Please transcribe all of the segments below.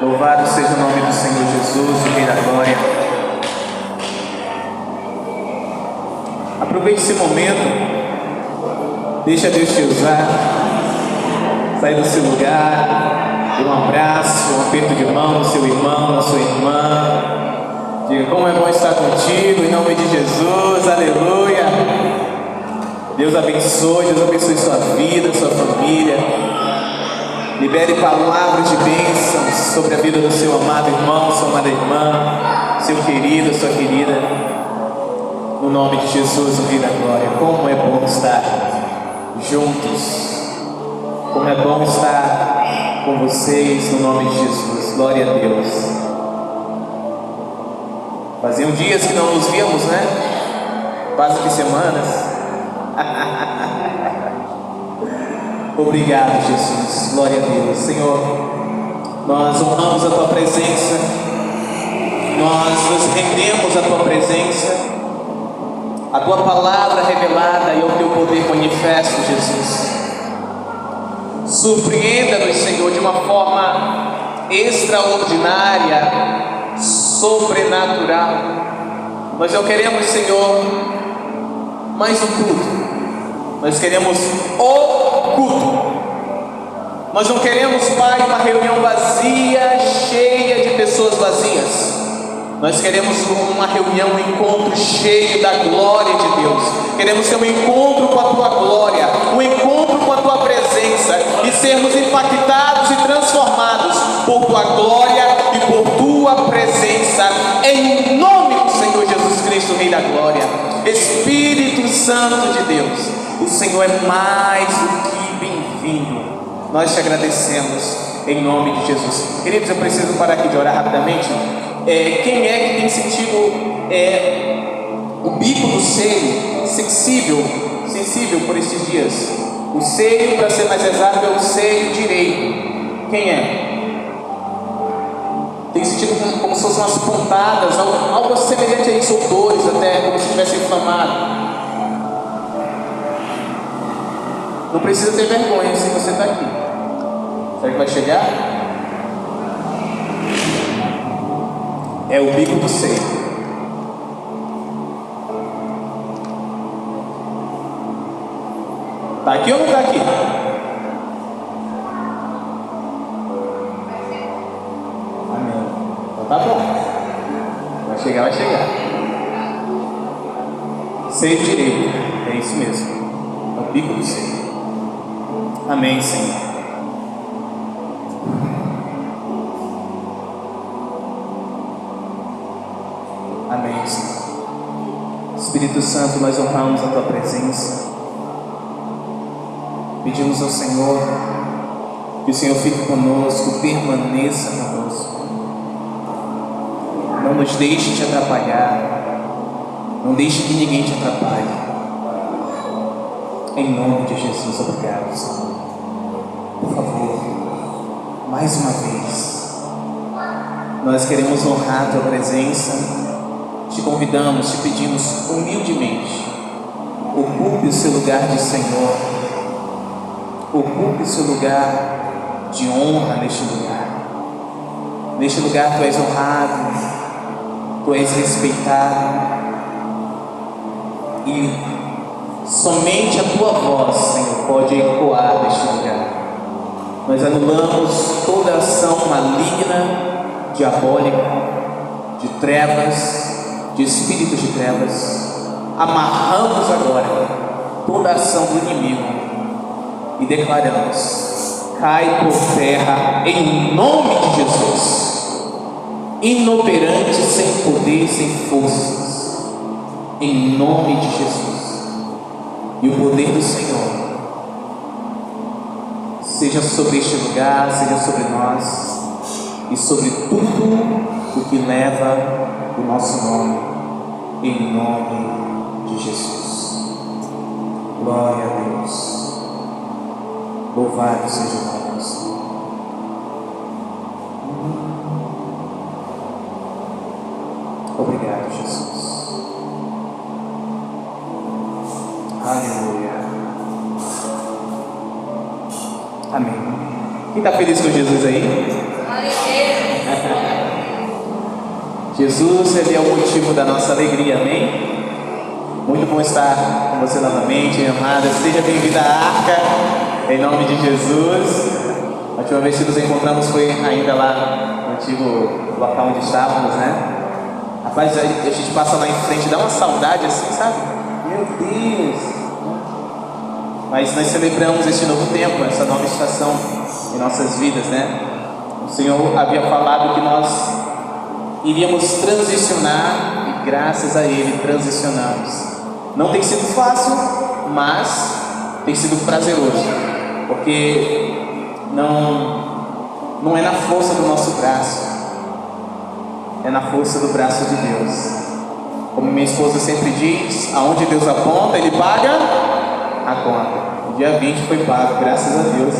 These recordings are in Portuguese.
Louvado seja o nome do Senhor Jesus, o Rei da Glória. Aproveite esse momento, deixa Deus te usar, sai do seu lugar, dê um abraço, um aperto de mão no seu irmão, na sua irmã. Diga como é bom estar contigo, em nome de Jesus, aleluia. Deus abençoe sua vida, sua família. Libere palavras de bênçãos sobre a vida do seu amado irmão, sua amada irmã, seu querido, sua querida. No nome de Jesus, o Rei da Glória. Como é bom estar juntos. Como é bom estar com vocês no nome de Jesus. Glória a Deus. Faziam dias que não nos víamos, né? Quase que semanas. Obrigado, Jesus. Glória a Deus. Senhor, nós honramos a Tua presença, nós nos rendemos à Tua presença, a Tua palavra revelada e o Teu poder manifesto, Jesus. Surpreenda-nos, Senhor, de uma forma extraordinária, sobrenatural. Nós não queremos, Senhor, mais um culto. Nós queremos o culto. Nós não queremos, Pai, uma reunião vazia, cheia de pessoas vazias. Nós queremos uma reunião, um encontro cheio da glória de Deus. Queremos ter um encontro com a Tua glória, um encontro com a Tua presença e sermos impactados e transformados por Tua glória e por Tua presença. Em nome do Senhor Jesus Cristo, Rei da Glória. Espírito Santo de Deus, o Senhor é mais do que bem-vindo. Nós te agradecemos em nome de Jesus. Queridos, eu preciso parar aqui de orar rapidamente. Quem é que tem sentido o bico do seio sensível por estes dias? O seio, para ser mais exato, é o seio direito. Quem é? Tem sentido como se fossem umas pontadas, algo semelhante a isso, ou dores até, como se estivesse inflamado. Não precisa ter vergonha se você está aqui. Será que vai chegar? É o bico do seio. Está aqui ou não está aqui? Amém. Então tá bom. Vai chegar. Seio direito. É isso mesmo. É o bico do seio. Amém, Senhor. Amém, Senhor. Espírito Santo, nós honramos a Tua presença. Pedimos ao Senhor que o Senhor fique conosco, permaneça conosco. Não nos deixe te atrapalhar. Não deixe que ninguém te atrapalhe. Em nome de Jesus, obrigado, Senhor. Por favor, mais uma vez, nós queremos honrar a Tua presença. Te convidamos, te pedimos humildemente, ocupe o seu lugar de Senhor, ocupe o seu lugar de honra neste lugar. Neste lugar Tu és honrado, Tu és respeitado, e somente a Tua voz, Senhor, pode ecoar neste lugar. Nós anulamos toda ação maligna, diabólica, de trevas, de espíritos de trevas. Amarramos agora toda ação do inimigo e declaramos: cai por terra em nome de Jesus. Inoperante, sem poder, sem forças, em nome de Jesus. E o poder do Senhor seja sobre este lugar, seja sobre nós e sobre tudo o que leva o nosso nome, em nome de Jesus. Glória a Deus. Louvado seja o nome do Senhor. Obrigado, Jesus. Aleluia. Amém. Quem está feliz com Jesus aí? Jesus, Ele é o motivo da nossa alegria, amém? Muito bom estar com você novamente, minha amada. Seja bem-vinda à Arca, em nome de Jesus. A última vez que nos encontramos foi ainda lá no antigo local onde estávamos, né? Rapaz, a gente passa lá em frente, dá uma saudade assim, sabe? Meu Deus! Mas nós celebramos este novo tempo, essa nova estação em nossas vidas, né? O Senhor havia falado que nós iríamos transicionar e graças a Ele transicionamos. Não tem sido fácil, mas tem sido prazeroso, porque não é na força do nosso braço, é na força do braço de Deus. Como minha esposa sempre diz, aonde Deus aponta, Ele paga a conta. O dia 20 foi pago, graças a Deus.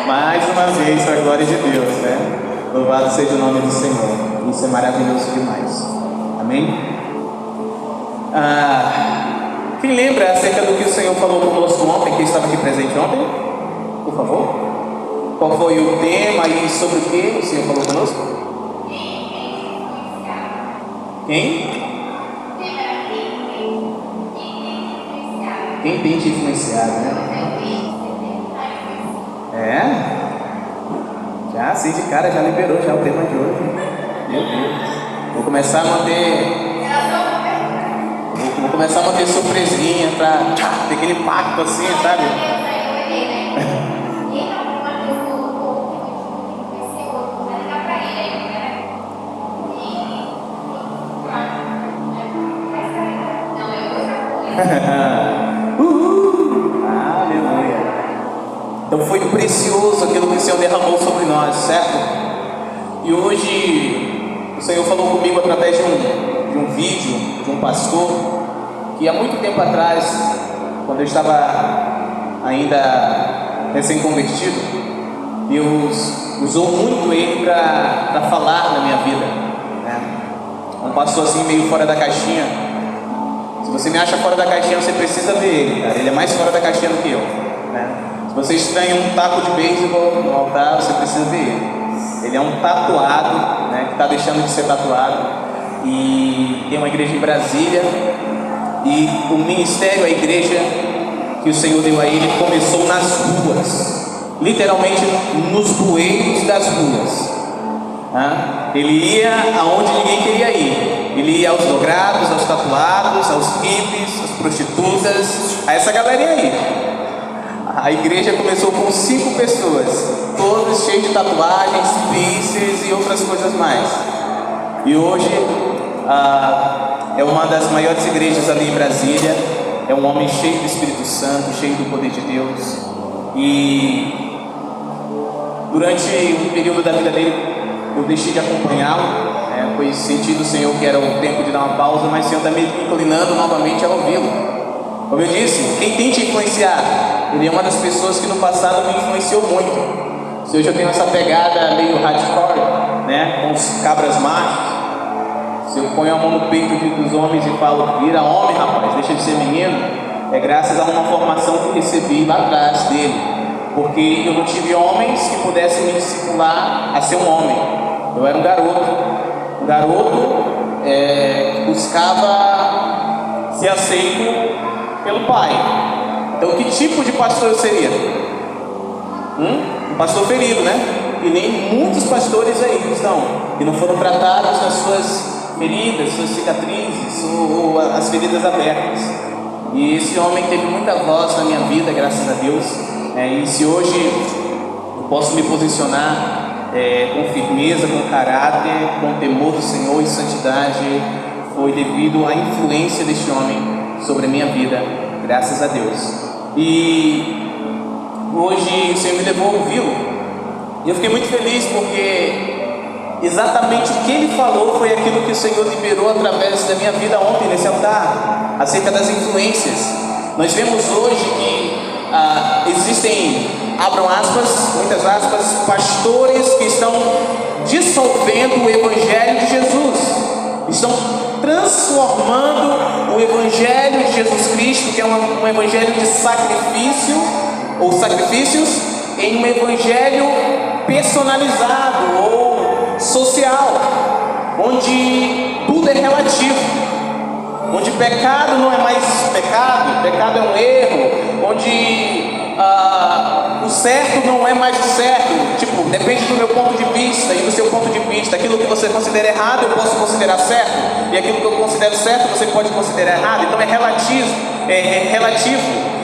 Mais uma vez, para a glória de Deus, né? Louvado seja o nome do Senhor. Isso é maravilhoso demais. Amém? Quem lembra acerca do que o Senhor falou conosco ontem? Quem estava aqui presente ontem? Por favor. Qual foi o tema e sobre o que o Senhor falou conosco? Quem? Quem tem te influenciado, né? Já assim de cara, já liberou já o tema de hoje. Meu Deus. Vou começar a manter surpresinha pra ter aquele impacto assim, sabe? Aleluia. Então foi precioso aquilo que o Senhor derramou sobre nós, certo? E hoje o Senhor falou comigo através de um vídeo de um pastor que há muito tempo atrás, quando eu estava ainda recém-convertido, Deus usou muito ele para falar na minha vida, né? Um pastor assim meio fora da caixinha. Se você me acha fora da caixinha, você precisa ver ele, cara. Ele é mais fora da caixinha do que eu, né? Se você estranha um taco de beisebol no altar, você precisa ver ele. Ele é um tatuado, né, que está deixando de ser tatuado. E tem uma igreja em Brasília. E o ministério, a igreja que o Senhor deu a ele, começou nas ruas. Literalmente nos bueiros das ruas. Ele ia aonde ninguém queria ir. Ele ia aos drogados, aos tatuados, aos hippies, às prostitutas, a essa galerinha aí. A igreja começou com 5 pessoas, todos cheios de tatuagens, piercings e outras coisas mais. E hoje é uma das maiores igrejas ali em Brasília. É um homem cheio do Espírito Santo, cheio do poder de Deus. E durante um período da vida dele, eu deixei de acompanhá-lo. Foi sentido o Senhor que era o tempo de dar uma pausa, mas o Senhor está me inclinando novamente a ouvi-lo. Como eu disse, quem tem te influenciar? Ele é uma das pessoas que no passado me influenciou muito. Se hoje eu tenho essa pegada meio hardcore, né, com os cabras machos, se eu ponho a mão no peito dos homens e falo, vira homem, rapaz, deixa de ser menino, é graças a uma formação que recebi lá atrás dele. Porque eu não tive homens que pudessem me discipular a ser um homem. Eu era um garoto que buscava ser aceito pelo pai. Então, que tipo de pastor eu seria? Um pastor ferido, né? E nem muitos pastores aí estão, que não foram tratados nas suas feridas, suas cicatrizes ou as feridas abertas. E esse homem teve muita voz na minha vida, graças a Deus. E se hoje eu posso me posicionar com firmeza, com caráter, com temor do Senhor e santidade, foi devido à influência deste homem sobre a minha vida, graças a Deus. E hoje o Senhor me levou a ouvi-lo, e eu fiquei muito feliz porque exatamente o que ele falou foi aquilo que o Senhor liberou através da minha vida ontem nesse altar, acerca das influências. Nós vemos hoje que existem, abram aspas, muitas aspas, pastores que estão dissolvendo o Evangelho de Jesus, estão transformando o Evangelho de Jesus Cristo, que é um Evangelho de sacrifício ou sacrifícios, em um Evangelho personalizado ou social. onde tudo é relativo, onde pecado não é mais pecado, pecado é um erro, onde o certo não é mais o certo, tipo, depende do meu ponto de vista e do seu ponto de vista. Aquilo que você considera errado eu posso considerar certo, e aquilo que eu considero certo você pode considerar errado. Então é relativo,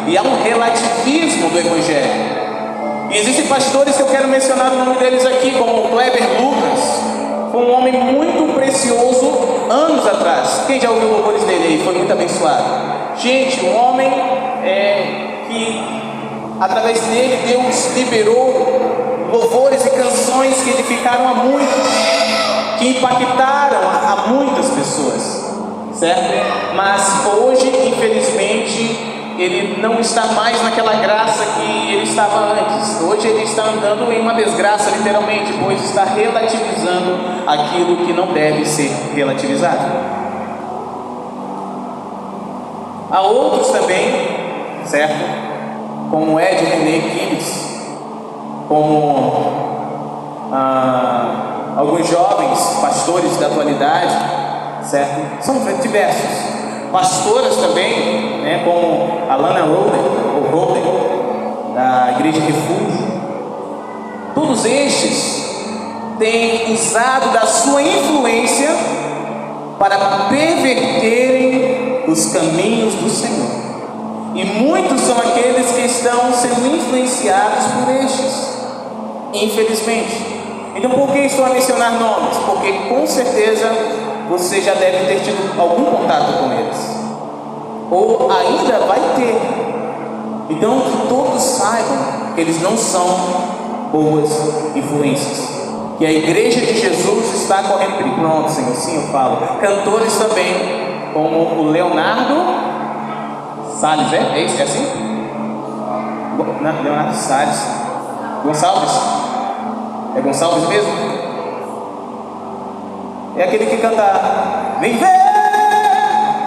e há um relativismo do Evangelho. E existem pastores que eu quero mencionar o nome deles aqui, como o Kleber Lucas. Foi um homem muito precioso anos atrás. Quem já ouviu louvores dele aí? Foi muito abençoado. Gente, um homem que através dele Deus liberou louvores e canções que edificaram a muitos, que impactaram a muitas pessoas, certo? Mas hoje, infelizmente, ele não está mais naquela graça que ele estava antes. Hoje ele está andando em uma desgraça, literalmente, pois está relativizando aquilo que não deve ser relativizado. Há outros também, certo? Como Ed René Kimes, como alguns jovens pastores da atualidade, certo? São diversos. Pastoras também, né, como a Lana Roden, da Igreja Refúgio. Todos estes têm usado da sua influência para perverterem os caminhos do Senhor. E muitos são aqueles que estão sendo influenciados por estes, infelizmente. Então, por que estou a mencionar nomes? Porque com certeza você já deve ter tido algum contato com eles, ou ainda vai ter. Então, que todos saibam que eles não são boas influências, que a Igreja de Jesus está correndo perigo. Pronto, Senhor, sim, eu falo. Cantores também, como o Leonardo Salles, é isso? É assim? Não, Leonardo Salles. Gonçalves? É Gonçalves mesmo? É aquele que canta: vem ver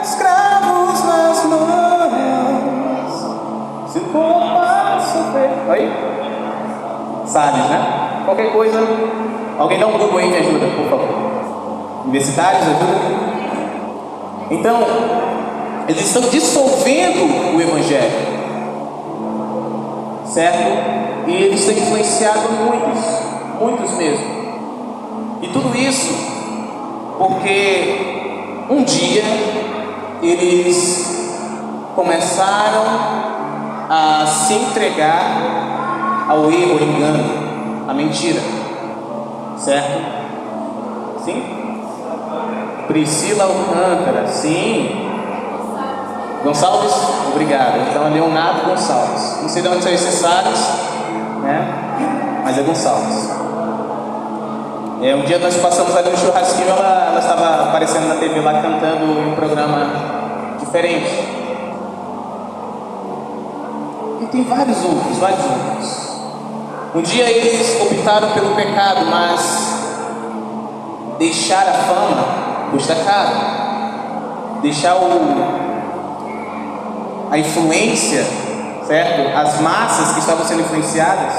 escravos nas mãos, se o povo sofrer. Aí? Salles, né? Qualquer coisa, alguém dá um Google aí, me ajuda, por favor. Universitários, ajuda. Então, eles estão dissolvendo o Evangelho, certo? E eles têm influenciado muitos mesmo. E tudo isso porque um dia eles começaram a se entregar ao erro, ao engano, à mentira, certo? Sim? Priscila Alcântara, sim. Gonçalves, obrigado. Então é Leonardo Gonçalves. Não sei de onde são esses Salles, né? Mas é Gonçalves. Um dia nós passamos ali no churrasquinho, ela estava aparecendo na TV lá cantando em um programa diferente. E tem vários outros. Um dia eles optaram pelo pecado, mas deixar a fama custa caro. Deixar a influência, certo? As massas que estavam sendo influenciadas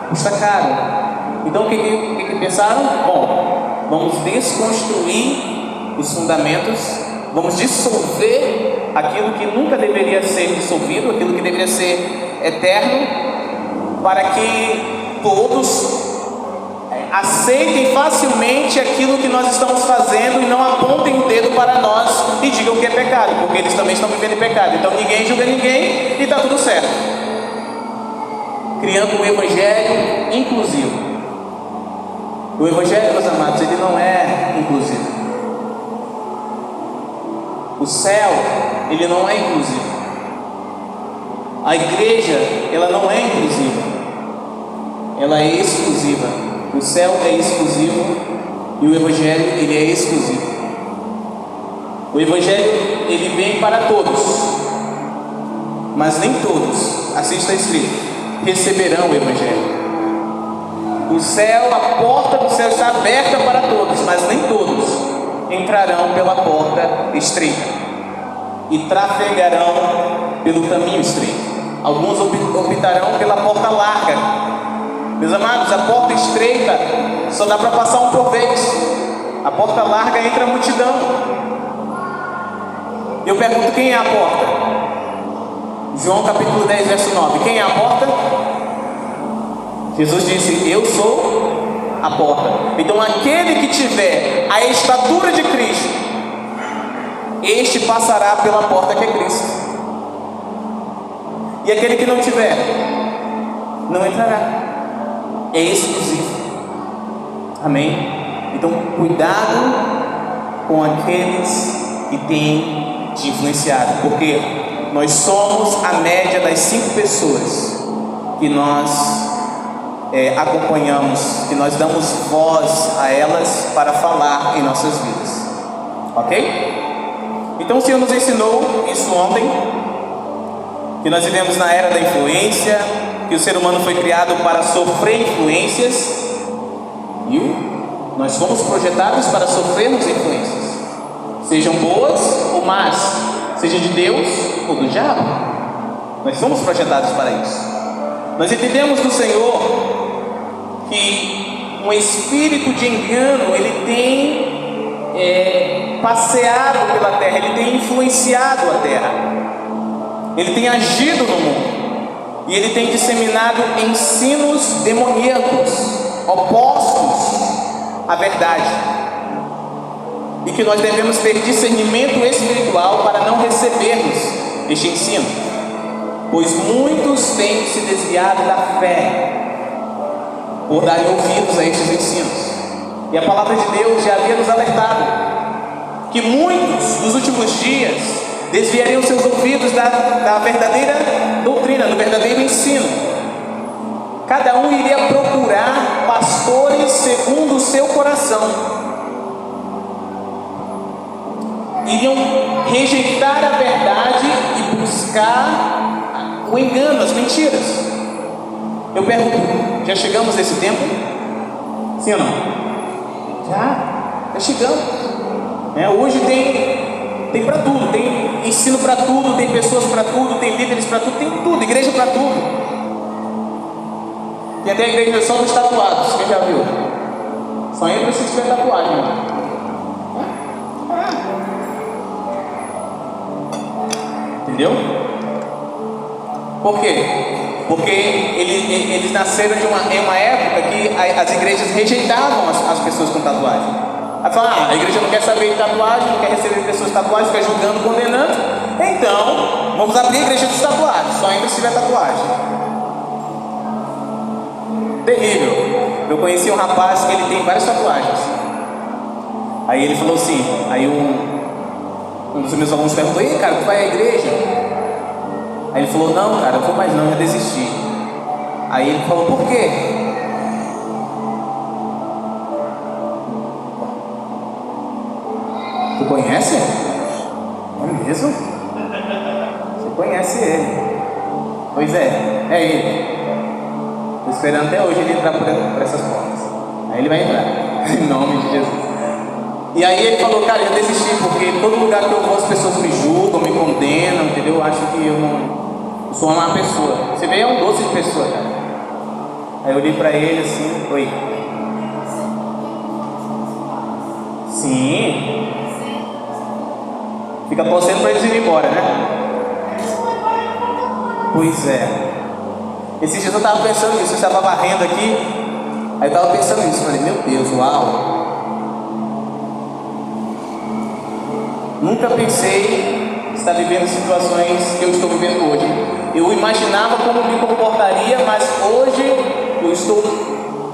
custa caro. Então o que pensaram? Bom, vamos desconstruir os fundamentos, vamos dissolver aquilo que nunca deveria ser dissolvido, aquilo que deveria ser eterno, para que todos aceitem facilmente aquilo que nós estamos fazendo e não apontem o dedo para nós e digam que é pecado, porque eles também estão vivendo em pecado. Então ninguém julga ninguém e está tudo certo. Criando um evangelho inclusivo. O evangelho, meus amados, ele não é inclusivo. O céu, ele não é inclusivo. A igreja, ela não é inclusiva. Ela é exclusiva. O céu é exclusivo e o evangelho, ele é exclusivo. O evangelho, ele vem para todos, mas nem todos, assim está escrito, receberão o evangelho. O céu, a porta do céu está aberta para todos, mas nem todos entrarão pela porta estreita e trafegarão pelo caminho estreito. Alguns optarão pela porta larga. Meus amados, a porta estreita só dá para passar um por vez. A porta larga entra a multidão. Eu pergunto, quem é a porta? João capítulo 10, verso 9. Quem é a porta? Jesus disse, eu sou a porta. Então aquele que tiver a estatura de Cristo, este passará pela porta que é Cristo. E aquele que não tiver, não entrará. É exclusivo. Amém? Então cuidado com aqueles que têm te influenciado, porque nós somos a média das 5 pessoas que nós acompanhamos, que nós damos voz a elas para falar em nossas vidas. Ok? Então o Senhor nos ensinou isso ontem, que nós vivemos na era da influência, que o ser humano foi criado para sofrer influências, e nós fomos projetados para sofrermos influências, sejam boas ou más, seja de Deus ou do diabo. Nós somos projetados para isso. Nós entendemos do Senhor que um espírito de engano, ele tem passeado pela terra, ele tem influenciado a terra, ele tem agido no mundo, e ele tem disseminado ensinos demoníacos, opostos à verdade, e que nós devemos ter discernimento espiritual para não recebermos este ensino, pois muitos têm se desviado da fé por darem ouvidos a estes ensinos. E a palavra de Deus já havia nos alertado que muitos nos últimos dias desviariam seus ouvidos da verdadeira doutrina, do verdadeiro ensino. Cada um iria procurar pastores segundo o seu coração, iriam rejeitar a verdade e buscar o engano, as mentiras. Eu pergunto, já chegamos nesse tempo? Sim ou não? Já chegamos. Hoje tem para tudo, tem ensino para tudo, tem pessoas para tudo, tem líderes para tudo, tem tudo, igreja para tudo. Tem até a igreja só dos tatuados, quem já viu? Só entra se tiver tatuagem, né? Entendeu? Por quê? Porque eles nasceram em uma época que as igrejas rejeitavam as pessoas com tatuagem. Aí fala, a igreja não quer saber de tatuagem, não quer receber pessoas de tatuagem, fica julgando, condenando. Então, vamos abrir a igreja dos tatuados, só entra se tiver tatuagem. Terrível. Eu conheci um rapaz que ele tem várias tatuagens. Aí ele falou assim, aí um dos meus alunos perguntou, ei cara, tu vai à igreja? Aí ele falou, não cara, eu vou mais não, eu desisti. Aí ele falou, por quê? Tu conhece? É mesmo? Você conhece ele? Pois é ele. Estou esperando até hoje ele entrar por essas portas. Aí ele vai entrar, em nome de Jesus. E aí ele falou, cara, eu desisti, porque todo lugar que eu vou as pessoas me julgam, me condenam, entendeu? Eu acho que eu sou uma má pessoa. Você vê, é um doce de pessoa, cara. Aí eu olhei pra ele assim, oi. Sim. Fica torcendo pra eles irem embora, né? Pois é. Esses dias eu estava pensando nisso, eu estava varrendo aqui, aí eu estava pensando nisso, falei, meu Deus, uau. Nunca pensei estar vivendo situações que eu estou vivendo hoje. Eu imaginava como me comportaria, mas hoje eu estou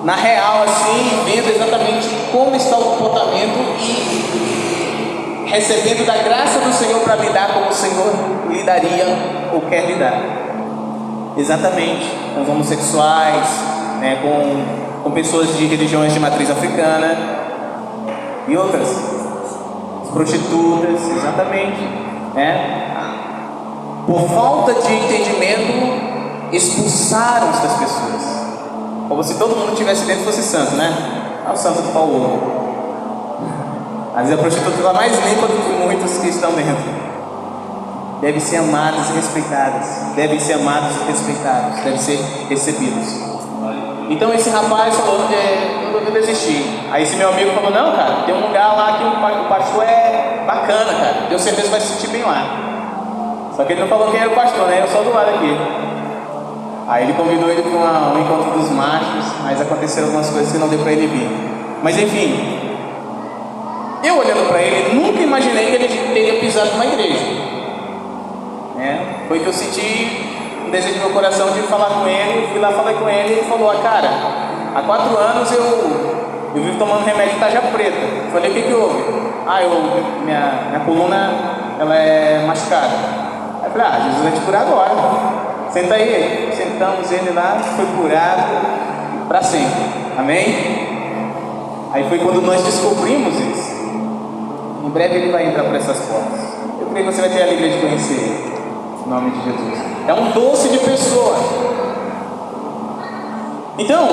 na real assim, vendo exatamente como está o comportamento e recebendo da graça do Senhor para lidar como o Senhor lidaria ou quer lidar. Exatamente, com os homossexuais, né, com pessoas de religiões de matriz africana e outras, as prostitutas, exatamente, né? Por falta de entendimento, expulsaram essas pessoas, como se todo mundo tivesse dentro fosse santo, né? O santo do Paulo. Às vezes a prostituta está mais limpa do que muitos que estão dentro. Devem ser amados e respeitados, devem ser amados e respeitados, devem ser recebidos. Então esse rapaz falou, eu desisti. Aí esse meu amigo falou, não, cara, tem um lugar lá que o pastor é bacana, cara, tenho certeza que vai se sentir bem lá. Só que ele não falou quem era o pastor, né? Eu só do lado aqui. Aí ele convidou ele para um encontro dos machos, mas aconteceram algumas coisas que não deu para ele vir. Mas enfim, eu olhando para ele, nunca imaginei que ele teria pisado numa igreja. Foi que eu senti um desejo no meu coração de falar com ele. Fui lá, falei com ele e ele falou, cara, há 4 anos eu vivo tomando remédio de tarja preta. Falei, o que houve? Minha coluna ela é machucada. Aí eu falei, Jesus vai te curar agora. Senta aí. Sentamos ele lá, foi curado para sempre. Amém? Aí foi quando nós descobrimos isso. Em breve ele vai entrar por essas portas. Eu creio que você vai ter a alegria de conhecer ele. Em nome de Jesus. É um doce de pessoa. Então,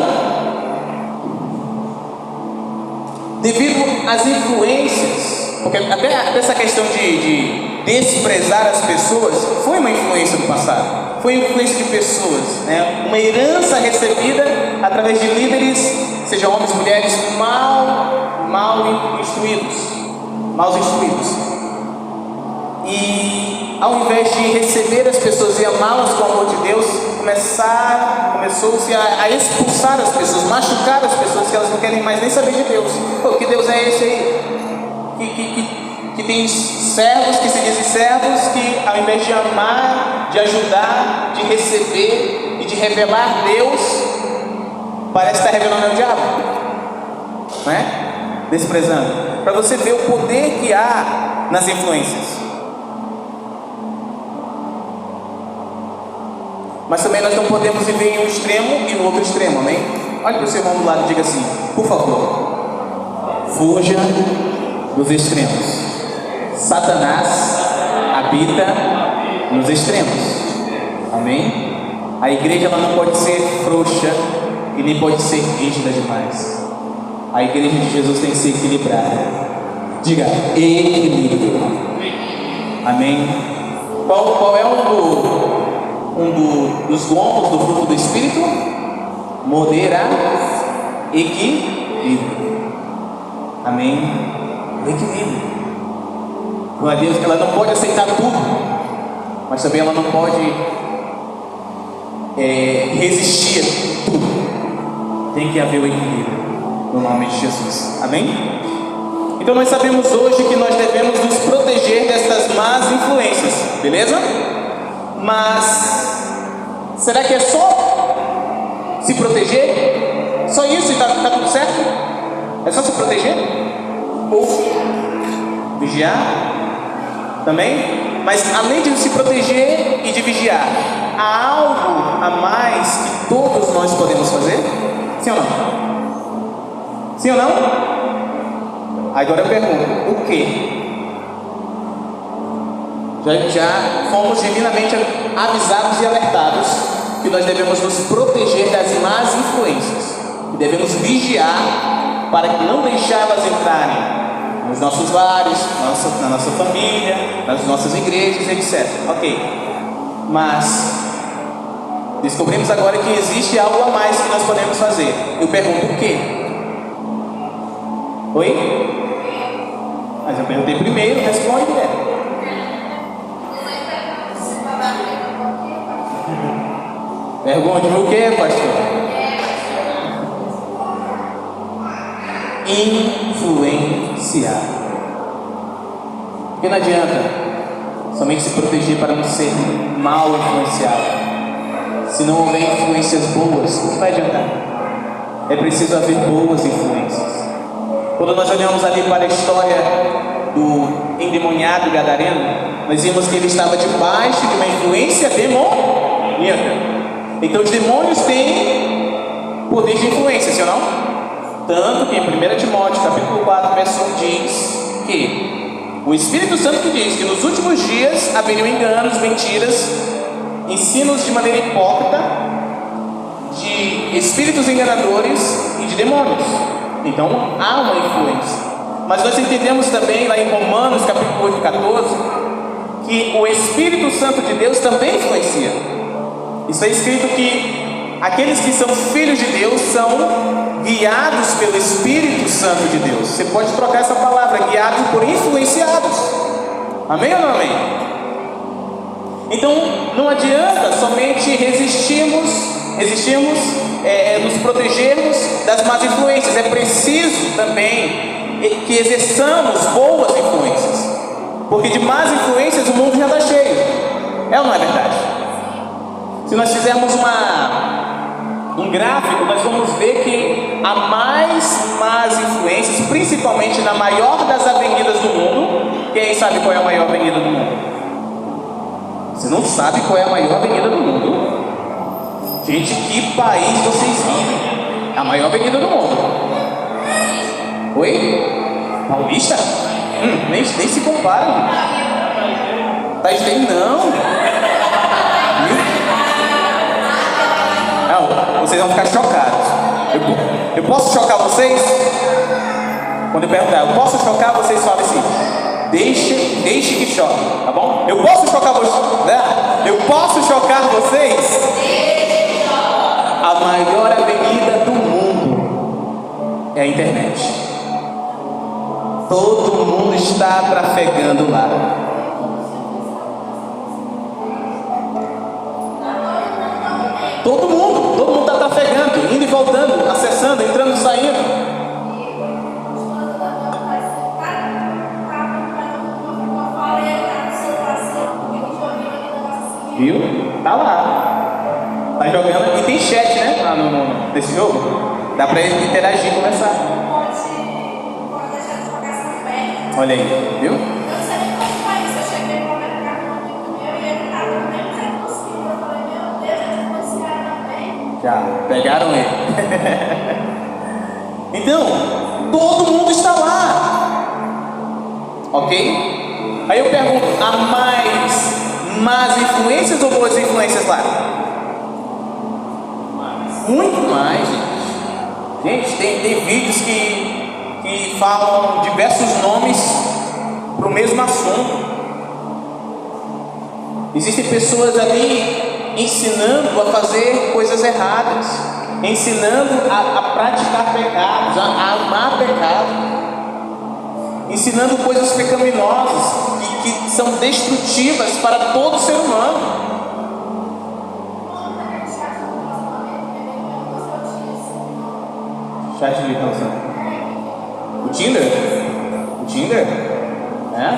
devido às influências, porque até essa questão de desprezar as pessoas foi uma influência do passado. Foi influência de pessoas, uma herança recebida através de líderes, sejam homens e mulheres, mal instruídos. E ao invés de receber as pessoas e amá-las com o amor de Deus, começou-se a expulsar as pessoas, machucar as pessoas, que elas não querem mais nem saber de Deus. Que Deus é esse aí? Que tem servos que se dizem servos, que ao invés de amar, de ajudar, de receber e de revelar Deus, parece estar revelando o diabo, não é? Desprezando. Para você ver o poder que há nas influências. Mas também nós não podemos viver em um extremo e no outro extremo, amém? Olha para o seu irmão do lado e diga assim, por favor, fuja dos extremos. Satanás habita nos extremos, amém? A igreja ela não pode ser frouxa e nem pode ser rígida demais. A igreja de Jesus tem que ser equilibrada. Diga, equilíbrio. Amém? Qual é dos gombos do fruto do Espírito? Moderar, equilíbrio. Amém? O equilíbrio. Glória a Deus, que ela não pode aceitar tudo, mas também ela não pode resistir a tudo. Tem que haver o equilíbrio, no nome de Jesus. Amém? Então nós sabemos hoje que nós devemos nos proteger destas más influências, beleza? Mas será que é só se proteger? Só isso e está tudo certo? É só se proteger? Ou vigiar? Também? Mas além de se proteger e de vigiar, há algo a mais que todos nós podemos fazer? Sim ou não? Sim ou não? Agora eu pergunto, o que? Já fomos divinamente avisados e alertados que nós devemos nos proteger das más influências, que devemos vigiar para que não deixá-las entrarem nos nossos lares, na nossa família, nas nossas igrejas, etc. Ok. Mas descobrimos agora que existe algo a mais que nós podemos fazer. Eu pergunto o quê? Oi? Mas eu perguntei primeiro, responde, Guilherme. Pergunte o que, pastor? Influenciar. Porque não adianta somente se proteger para não ser mal influenciado. Se não houver influências boas, o que vai adiantar? É preciso haver boas influências. Quando nós olhamos ali para a história do endemoniado gadareno, nós vimos que ele estava debaixo de uma influência demoníaca. Então os demônios têm poder de influência, sim ou não? Tanto que em 1 Timóteo capítulo 4, verso 1 diz que o Espírito Santo que diz que nos últimos dias haveriam enganos, mentiras, ensinos de maneira hipócrita, de espíritos enganadores e de demônios. Então há uma influência. Mas nós entendemos também lá em Romanos capítulo 8, 14 que o Espírito Santo de Deus também influencia. Está escrito que aqueles que são filhos de Deus são guiados pelo Espírito Santo de Deus. Você pode trocar essa palavra, guiados por influenciados. Amém ou não amém? Então não adianta somente resistirmos, nos protegermos das más influências. É preciso também que exerçamos boas influências, porque de más influências o mundo já está cheio. É ou não é verdade? Se nós fizermos um gráfico, nós vamos ver que há mais más influências, principalmente na maior das avenidas do mundo. Quem sabe qual é a maior avenida do mundo? Você não sabe qual é a maior avenida do mundo? Gente, que país vocês vivem? A maior avenida do mundo. Oi? Paulista? Nem se compara. Tá estranho, não. Não, vocês vão ficar chocados. Eu posso chocar vocês? Quando eu perguntar, eu posso chocar, vocês falam assim: deixe que choque, tá bom? Eu posso chocar vocês, né? Eu posso chocar vocês? A maior avenida do mundo é a internet. Todo mundo está trafegando lá. Todo mundo está trafegando, indo e voltando, acessando, entrando e saindo. Viu? Tá lá. Tá jogando. E tem chat, né? Lá nesse jogo. Dá pra ele interagir e conversar. Pode deixar de jogar essa perna. Olha aí, viu? Eu não sei nem como foi isso. Eu cheguei no mercado com um amigo meu e ele tava no mesmo jeito possível. Eu falei, meu Deus, eles policiaram também. Já, pegaram ele. Então, todo mundo está lá. Ok? Aí eu pergunto, há mais más influências ou boas influências lá? Muito mais, gente. Gente, tem vídeos que falam diversos nomes para o mesmo assunto. Existem pessoas ali ensinando a fazer coisas erradas, ensinando a praticar pecados, a amar pecado, ensinando coisas pecaminosas que são destrutivas para todo ser humano. Chat de ligação. O Tinder? O Tinder? É?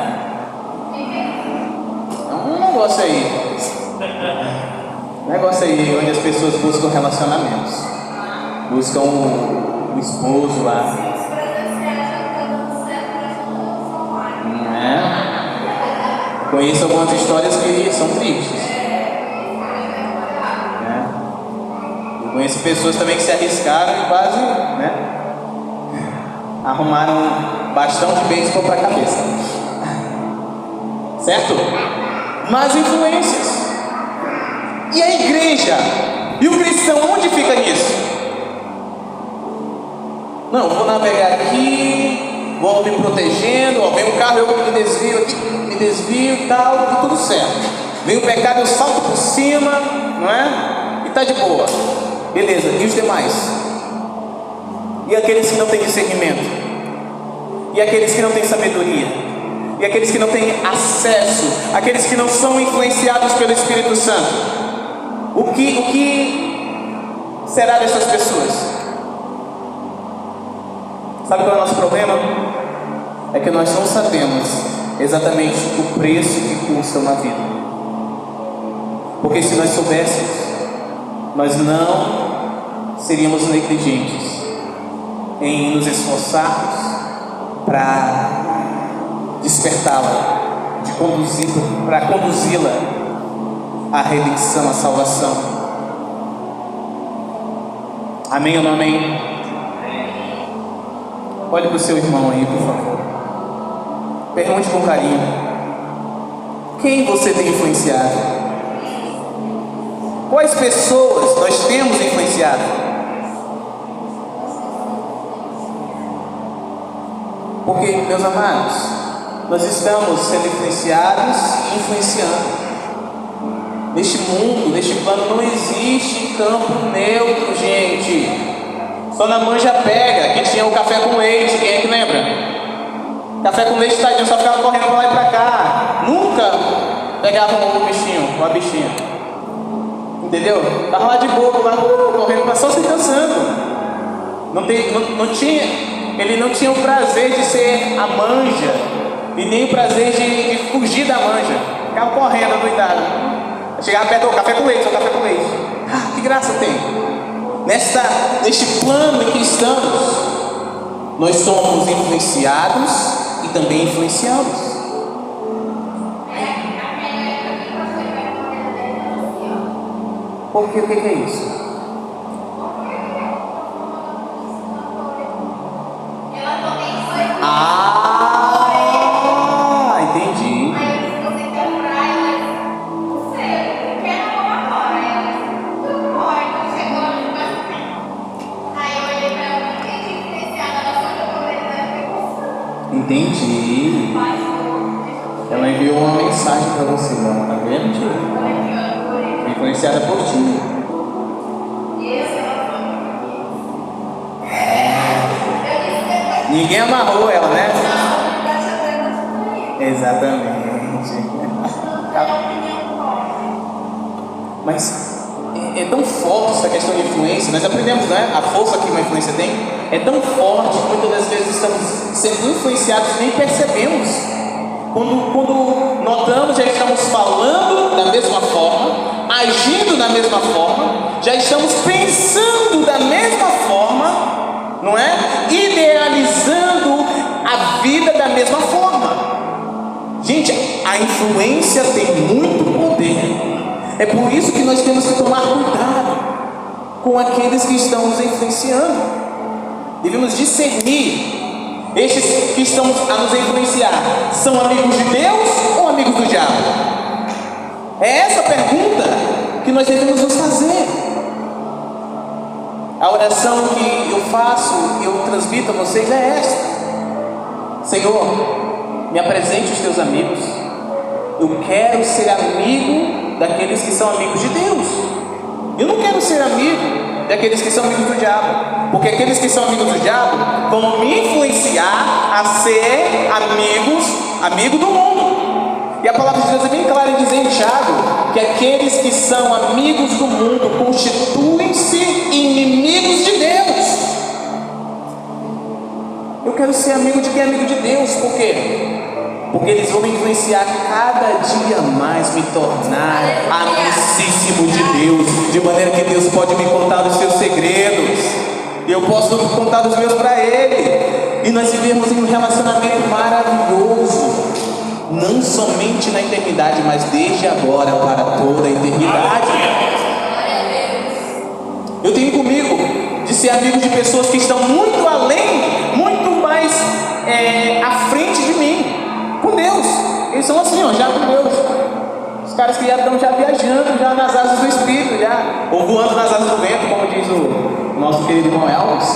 É um negócio aí. Um negócio aí onde as pessoas buscam relacionamentos. Buscam o esposo lá. Conheço algumas histórias que são tristes. Eu conheço pessoas também que se arriscaram e quase, arrumaram um bastão de beisebol para a cabeça. Certo? Más influências. E a igreja? E o cristão, onde fica nisso? Não, vou navegar aqui, vou me protegendo, vem um carro, eu me desvio aqui, e tal, e tudo certo. Vem o pecado, eu salto por cima, não é? E tá de boa. Beleza, e os demais? E aqueles que não têm discernimento? E aqueles que não têm sabedoria? E aqueles que não têm acesso? Aqueles que não são influenciados pelo Espírito Santo? O que será dessas pessoas? Sabe qual é o nosso problema? É que nós não sabemos exatamente o preço que custa uma vida. Porque se nós soubéssemos, nós não seríamos negligentes em nos esforçarmos para despertá-la, para conduzi-la à redenção, à salvação. Amém ou não amém? Olhe para o seu irmão aí, por favor. Pergunte com carinho: quem você tem influenciado? Quais pessoas nós temos influenciado? Porque, meus amados, nós estamos sendo influenciados e influenciando. Neste mundo, neste plano, não existe campo neutro, gente. Só na Manja Pega, que tinha o café com leite, quem é que lembra? Café com leite, tadinho, só ficava correndo pra lá e pra cá. Nunca pegava um bichinho, uma bichinha. Entendeu? Tava lá de boa, lá correndo pra só se cansando. Ele não tinha o prazer de ser a manja e nem o prazer de fugir da manja. Ficava correndo, doidado. Chegava perto do café com leite, só café com leite. Ah, que graça tem. Neste plano em que estamos, nós somos influenciados e também influenciamos. Porque o que é isso? Entendi. Entendi. Ela enviou uma mensagem para você, não, tá vendo, tio? Foi influenciada por ti. Ninguém amarrou ela, né? Exatamente. Mas é tão forte essa questão de influência. Nós aprendemos, né? A força que uma influência tem é tão forte que muitas das vezes estamos sendo influenciados e nem percebemos. Quando notamos, já estamos falando da mesma forma, agindo da mesma forma, já estamos pensando da mesma forma, não é? Idealizando a vida da mesma forma. Gente, a influência tem muito poder. É por isso que nós temos que tomar cuidado com aqueles que estão nos influenciando. Devemos discernir. Estes que estão a nos influenciar são amigos de Deus ou amigos do diabo? É essa a pergunta que nós devemos nos fazer. A oração que eu faço e eu transmito a vocês é esta: Senhor, me apresente os teus amigos. Eu quero ser amigo daqueles que são amigos de Deus. Eu não quero ser amigo daqueles que são amigos do diabo, porque aqueles que são amigos do diabo vão me influenciar a ser amigo do mundo. E a palavra de Deus é bem clara em dizer em Tiago que aqueles que são amigos do mundo constituem-se inimigos de Deus. Eu quero ser amigo de quem é amigo de Deus. Por quê? Porque eles vão me influenciar cada dia mais, me tornar amicíssimo de Deus, de maneira que Deus pode me contar os seus segredos, e eu posso contar os meus para Ele, e nós vivemos em um relacionamento maravilhoso, não somente na eternidade, mas desde agora para toda a eternidade. Eu tenho comigo de ser amigo de pessoas que estão muito além, muito mais à frente de mim, com Deus. Eles são assim, ó, já com Deus. Os caras que já estão viajando, já nas asas do Espírito, ou voando nas asas do vento, como diz o nosso querido irmão Elvis.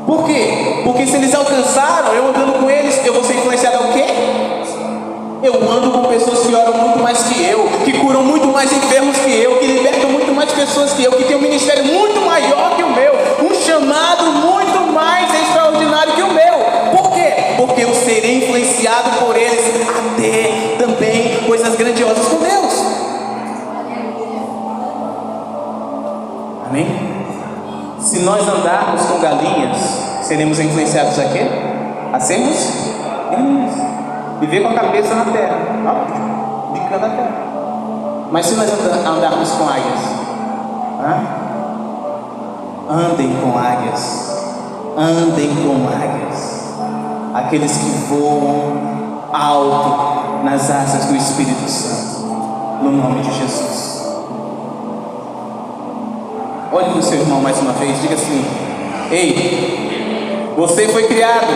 Por quê? Porque se eles alcançaram, eu andando com eles, eu vou ser influenciado ao quê? Eu ando com pessoas que oram muito mais que eu, que curam muito mais enfermos que eu, que libertam muito mais pessoas que eu, que tem um ministério muito maior que o meu, um chamado muito mais extraordinário que o meu. Por quê? Porque eu serei influenciado por eles a ter também coisas grandiosas com Deus. Amém? Se nós andarmos com galinhas, seremos influenciados a quê? A sermos galinhas. Viver com a cabeça na terra, bicando a terra. Mas se nós andarmos com águias, andem com águias. Andem com águias. Aqueles que voam alto nas asas do Espírito Santo, no nome de Jesus. Olhe para o seu irmão mais uma vez, diga assim: ei, você foi criado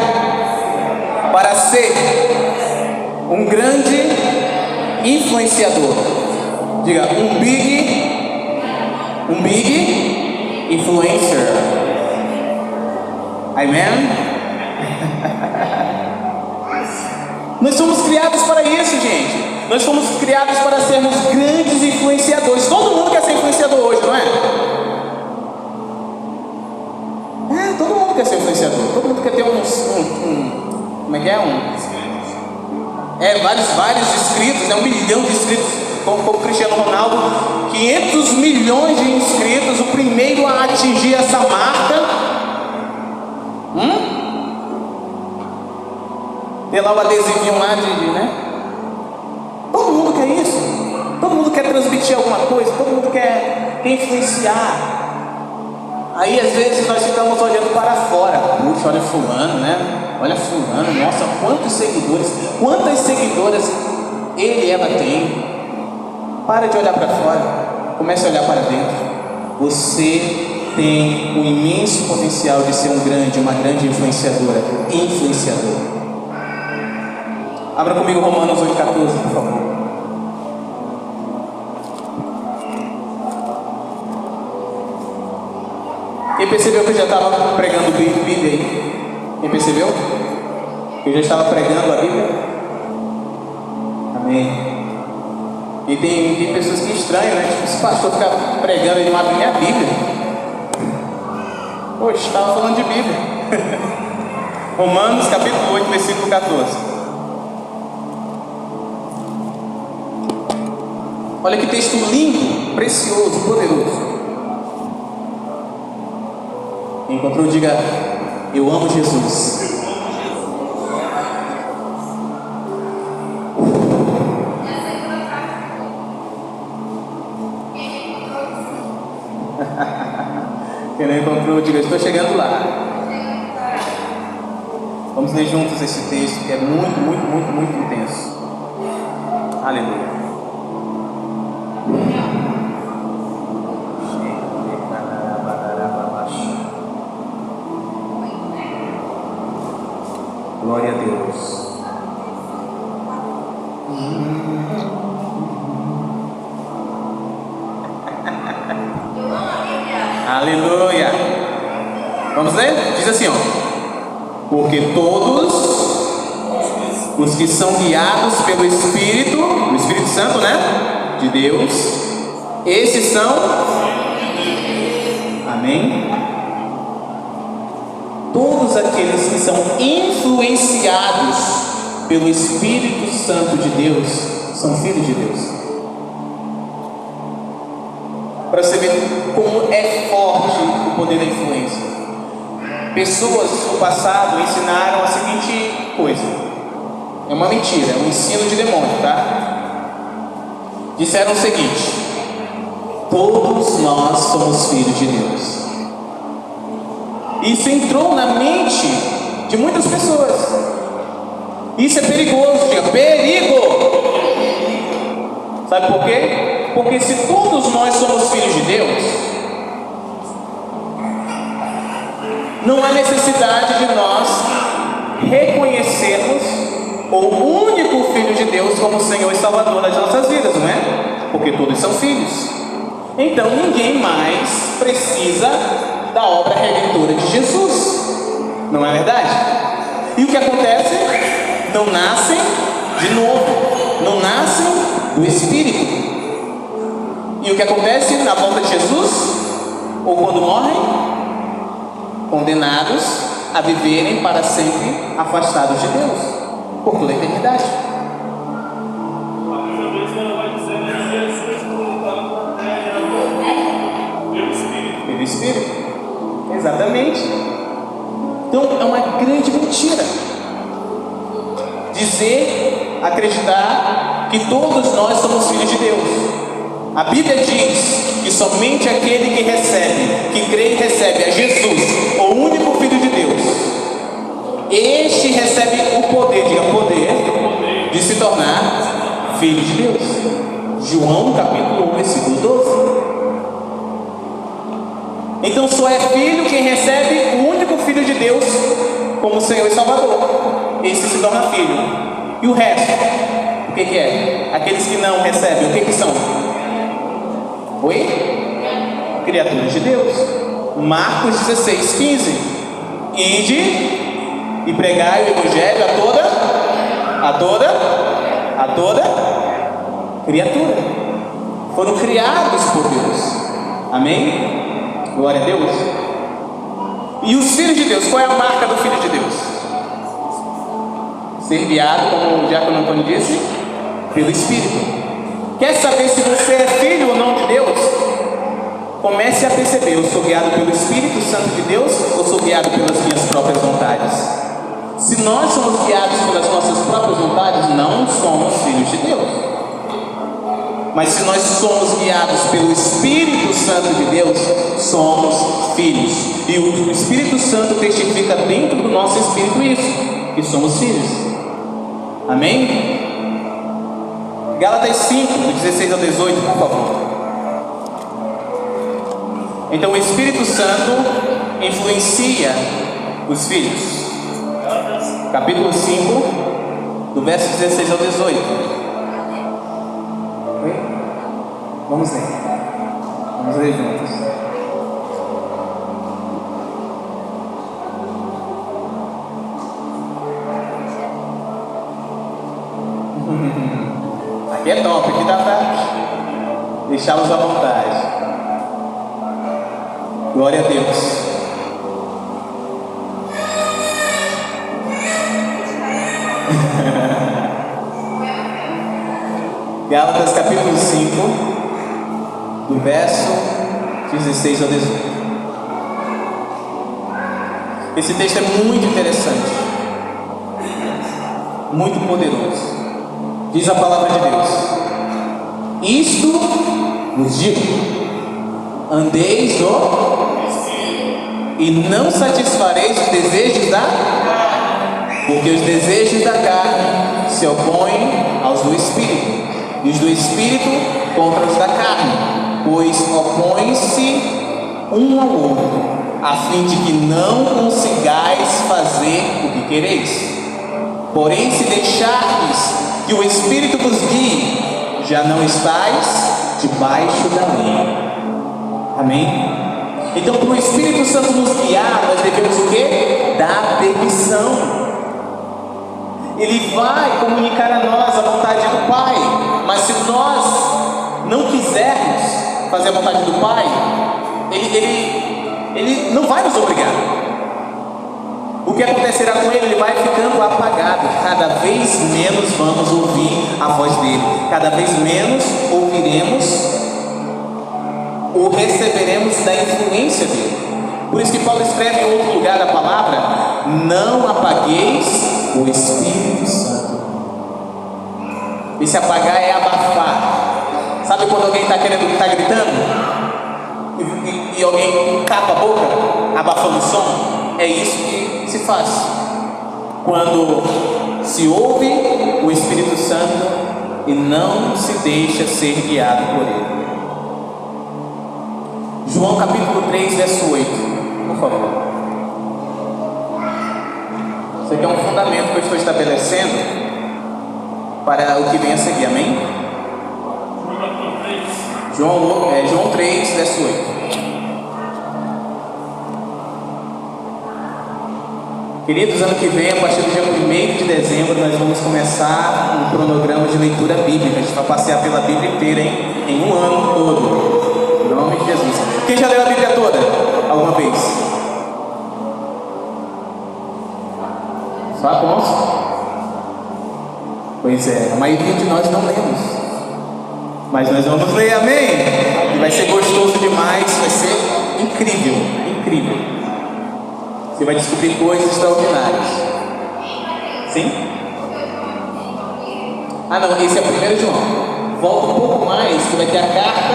para ser um grande influenciador. Diga, um big influencer. Amém? Nós somos criados para isso, gente. Nós fomos criados para sermos grandes influenciadores. Todo mundo quer ser influenciador hoje, não é? todo mundo quer ser influenciador, todo mundo quer ter como é que é? Vários inscritos, 1 milhão de inscritos, como o Cristiano Ronaldo, 500 milhões de inscritos, o primeiro a atingir essa marca. Tem lá o adesivinho lá né? Todo mundo quer isso, todo mundo quer transmitir alguma coisa, todo mundo quer influenciar. Aí às vezes nós ficamos olhando para fora. Puxa, olha fulano, né? Olha fulano, nossa, quantos seguidores, quantas seguidoras ele e ela tem. Para de olhar para fora, comece a olhar para dentro. Você tem um imenso potencial de ser uma grande influenciador. Abra comigo Romanos 8,14, por favor. Quem percebeu que eu já estava pregando Bíblia aí? Quem percebeu? Que eu já estava pregando a Bíblia? Amém. E tem pessoas que estranham, né? Tipo, esse pastor fica pregando e não abre nem a Bíblia. Poxa, estava falando de Bíblia. Romanos capítulo 8, versículo 14. Olha que texto lindo, precioso, poderoso. Encontrou, diga: eu amo Jesus. Quem não encontrou, diga: estou chegando lá. Vamos ler juntos esse texto que é muito, muito, muito, muito intenso. Aleluia. Glória a Deus. Aleluia. Vamos ler? Diz assim, ó: porque todos os que são guiados pelo Espírito, o Espírito Santo, né? De Deus, esses são. Amém? Todos aqueles que são influenciados pelo Espírito Santo de Deus são filhos de Deus. Para você ver como é forte o poder da influência. Pessoas no passado ensinaram a seguinte coisa: é uma mentira, é um ensino de demônio, tá? Disseram o seguinte: todos nós somos filhos de Deus. Isso entrou na mente de muitas pessoas. Isso é perigoso, diga: perigo! Sabe por quê? Porque se todos nós somos filhos de Deus, não há necessidade de nós reconhecermos o único Filho de Deus como Senhor e Salvador das nossas vidas, não é? Porque todos são filhos. Então ninguém mais precisa da obra redentora de Jesus, não é verdade? E o que acontece? Não nascem de novo, não nascem do Espírito. E o que acontece na volta de Jesus? Ou quando morrem? Condenados a viverem para sempre afastados de Deus, por toda a eternidade. Pelo Espírito. Exatamente. Então é uma grande mentira acreditar que todos nós somos filhos de Deus. A Bíblia diz que somente aquele que recebe, que crê e recebe a Jesus, o único Filho de Deus, este recebe o poder, diga poder, de se tornar filho de Deus. João capítulo 1, versículo 12. Então só é filho quem recebe o único Filho de Deus como Senhor e Salvador. Esse se torna filho. E o resto, o que é? Aqueles que não recebem, o que são? Oi? Criaturas de Deus. Marcos 16, 15. Ide e pregai o Evangelho a toda criatura. Foram criados por Deus. Amém? Glória a Deus. E os filhos de Deus, qual é a marca do filho de Deus? Ser guiado, como o diácono Antônio disse, pelo Espírito. Quer saber se você é filho ou não de Deus? Comece a perceber: eu sou guiado pelo Espírito Santo de Deus ou sou guiado pelas minhas próprias vontades? Se nós somos guiados pelas nossas próprias vontades, não somos filhos de Deus. Mas se nós somos guiados pelo Espírito Santo de Deus, somos filhos. E o Espírito Santo testifica dentro do nosso espírito isso, que somos filhos. Amém? Gálatas 5, do 16 ao 18, por favor. Então o Espírito Santo influencia os filhos. Capítulo 5, do verso 16 ao 18. Vamos ler. Vamos ler juntos. Aqui é top, aqui dá pra deixá-los à vontade. Glória a Deus. Gálatas capítulo 5, do verso 16 ao 18. Esse texto é muito interessante, muito poderoso. Diz a palavra de Deus: isto vos digo, andeis no e não satisfareis os desejos da carne, porque os desejos da carne se opõem aos do Espírito, e os do Espírito contra os da carne, pois opõem-se um ao outro, a fim de que não consigais fazer o que quereis. Porém, se deixardes que o Espírito vos guie, já não estáis debaixo da lei. Amém? Então, para o Espírito Santo nos guiar, nós devemos o quê? Dar permissão. Ele vai comunicar a nós a vontade do Pai, mas se nós não quisermos fazer a vontade do Pai, ele não vai nos obrigar. O que acontecerá com ele? Ele vai ficando apagado. Cada vez menos vamos ouvir a voz dele, cada vez menos ouviremos ou receberemos da influência dele. Por isso que Paulo escreve em outro lugar da palavra: não apagueis o Espírito Santo. Esse apagar é abafar. Sabe quando alguém está gritando e alguém tapa a boca, abafando o som? É isso que se faz quando se ouve o Espírito Santo e não se deixa ser guiado por ele. João capítulo 3, verso 8, por favor. Isso aqui é um fundamento que eu estou estabelecendo para o que vem a seguir, amém? João 3, verso 8. Queridos, ano que vem, a partir do dia 1º de dezembro, nós vamos começar um cronograma de leitura bíblica. A gente vai passear pela Bíblia inteira, hein? Em um ano todo. Em nome de Jesus. Quem já leu a Bíblia toda? Alguma vez? Só alguns? Pois é, a maioria de nós não lemos. Mas nós vamos ler, amém? E vai ser gostoso demais, vai ser incrível, incrível. Você vai descobrir coisas extraordinárias. Sim? Ah não, esse é o 1 João. Volta um pouco mais, que vai ter a carta,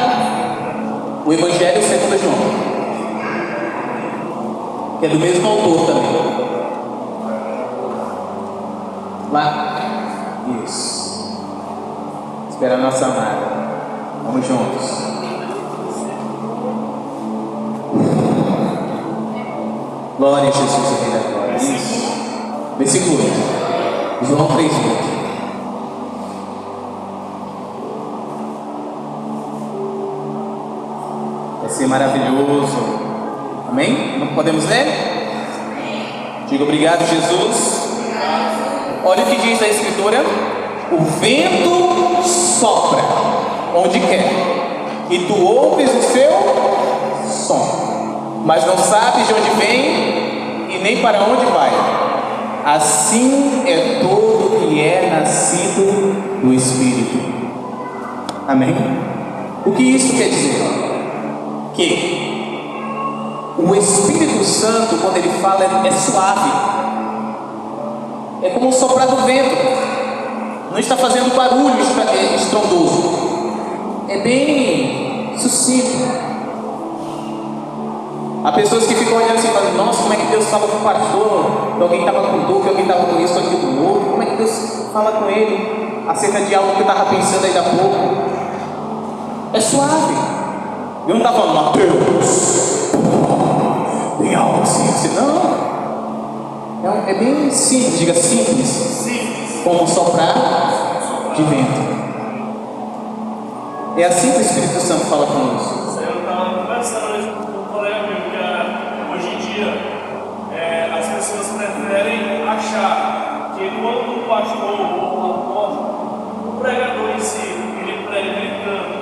o Evangelho segundo João, que é do mesmo autor também. Lá. Isso. Espera a nossa amada. Vamos juntos. Glória a Jesus, o Rei da Glória. Isso. Versículo 8. João 3, 8. Vai ser maravilhoso. Amém? Não podemos ler? Diga obrigado, Jesus. Olha o que diz a Escritura: o vento sopra onde quer, e tu ouves o seu som, mas não sabes de onde vem nem para onde vai. Assim é todo que é nascido do Espírito. Amém? O que isso quer dizer? Que o Espírito Santo, quando ele fala, é suave. É como o soprar do vento. Não está fazendo barulho estrondoso. É bem sucinto. Há pessoas que ficam olhando assim e falam: nossa, como é que Deus fala com o pastor? Que alguém estava com dor, que alguém estava com isso, com aquilo do outro. Como é que Deus fala com ele acerca de algo que eu estava pensando ainda há pouco? É suave. Eu não estava falando: Mateus, tem algo assim. Não. É bem simples, diga simples. Como soprar de vento. É assim que o Espírito Santo fala conosco. Eu estava conversando hoje com um colega meu que hoje em dia as pessoas preferem achar que quando o pastor ou o apóstolo, o pregador em si, ele prega gritando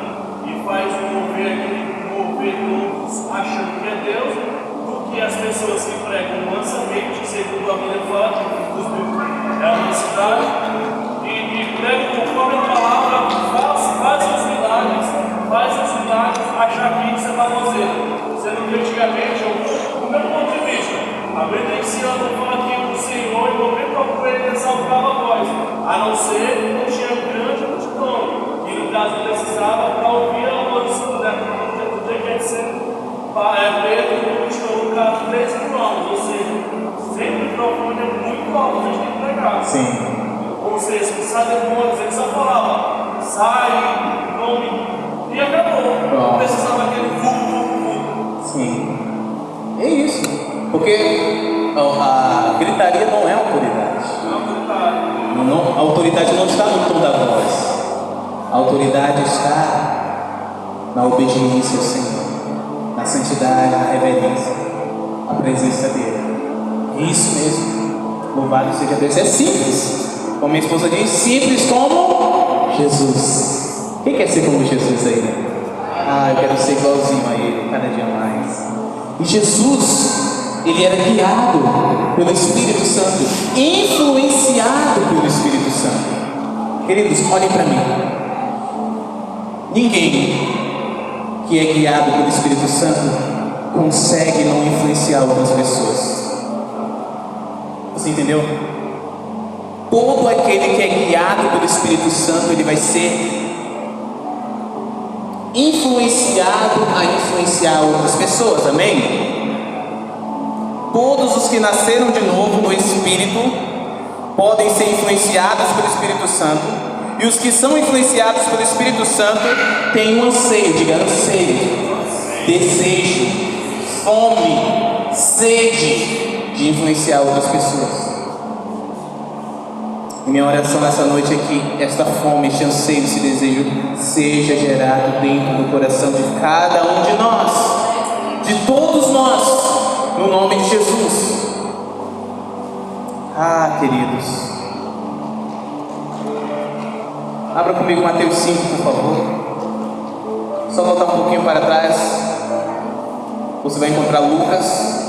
e faz mover todos achando que é Deus, do que as pessoas que pregam mansamente, segundo a Bíblia fala, é a mansidade, e pregam conforme a palavra, faz os milagres, achar que isso é baboseira. Sendo que antigamente, do meu ponto de vista, a Bíblia ensina fala que o Senhor, em momento algum, ele exaltava a voz, a não ser quando tinha grande multidão, e no caso precisava para ouvir a voz do que quer ser Pedro, estou no caso 3 irmãos, ou seja, sempre o microfone é muito alto, a gente tem que pregar. Sim. Ou seja, os demônios, ele só falava, sai, nome, e acabou. Não precisava aquele vulgo. Sim. É isso. Porque a gritaria não é autoridade. A autoridade não está no tom da voz. A autoridade está na obediência ao Senhor, na santidade, na reverência, a presença dele. É isso mesmo. Louvado seja Deus. É simples. Como minha esposa diz, simples como Jesus. Quem quer ser como Jesus aí, né? Eu quero ser igualzinho a ele, cada dia mais. E Jesus, ele era guiado pelo Espírito Santo, influenciado pelo Espírito Santo. Queridos, olhem para mim. Ninguém que é guiado pelo Espírito Santo consegue não influenciar outras pessoas. Você entendeu? Todo aquele que é guiado pelo Espírito Santo, ele vai ser influenciado a influenciar outras pessoas, amém? Todos os que nasceram de novo no Espírito podem ser influenciados pelo Espírito Santo, e os que são influenciados pelo Espírito Santo têm um anseio, diga anseio, desejo, fome, sede de influenciar outras pessoas. E minha oração nessa noite é que esta fome, este anseio, esse desejo seja gerado dentro do coração de cada um de nós, de todos nós, no nome de Jesus. Queridos, abra comigo Mateus 5, por favor. Só voltar um pouquinho para trás. Você vai encontrar Lucas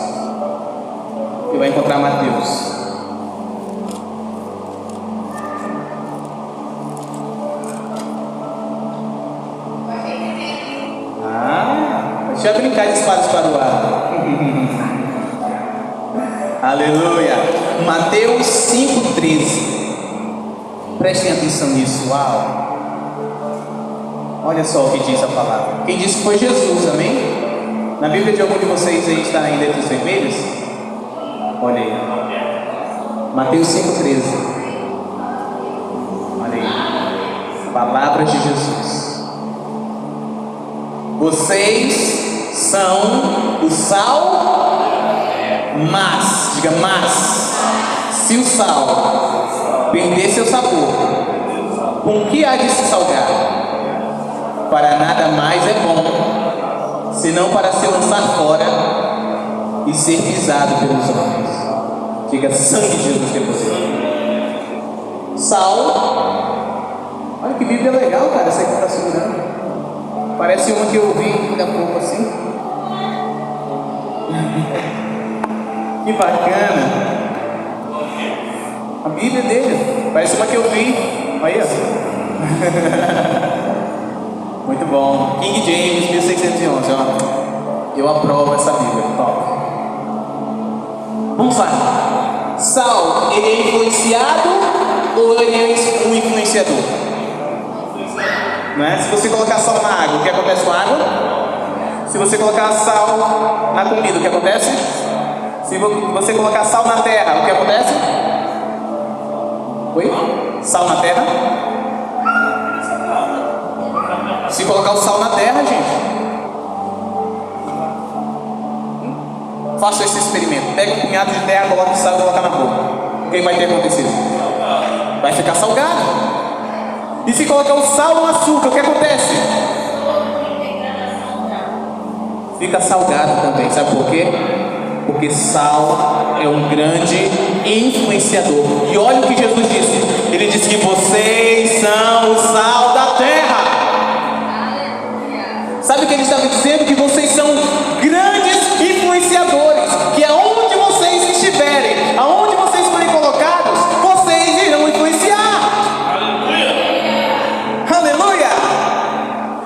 e vai encontrar Mateus. Deixa eu brincar de espadas para o ar. Aleluia. Mateus 5,13. Prestem atenção nisso. Uau. Olha só o que diz a palavra. Quem disse foi Jesus, amém? Na Bíblia de algum de vocês aí está em letras vermelhas? Olha aí. Mateus 5,13. Olha aí. Palavras de Jesus. Vocês são o sal, mas, diga mas, se o sal perder seu sabor, com que há de se salgar? Para nada mais é bom, senão para se lançar fora e ser pisado pelos homens. Diga sangue de Jesus depois. Sal, olha que Bíblia legal, cara, essa aqui está segurando. Parece uma que eu vi ainda há pouco assim. Que bacana. A Bíblia dele, parece uma que eu vi. Olha isso. Muito bom. King James 1611, ó. Eu aprovo essa Bíblia. Top. Vamos lá. Sal, ele é influenciado ou ele é um influenciador? Não é? Se você colocar sal na água, o que acontece com a água? Se você colocar sal na comida, o que acontece? Se você colocar sal na terra, o que acontece? Oi? Sal na terra? Se colocar o sal na terra, gente, faça esse experimento. Pega um punhado de terra, coloca o sal e coloca na boca. O que vai ter acontecido? Vai ficar salgado. E se colocar o sal no açúcar, o que acontece? Fica salgado também. Sabe por quê? Porque sal é um grande influenciador. E olha o que Jesus disse. Ele disse que vocês são o sal da terra. Sabe o que ele estava dizendo? Que vocês são grandes influenciadores. Que aonde vocês estiverem, aonde vocês forem colocados, vocês irão influenciar. Aleluia!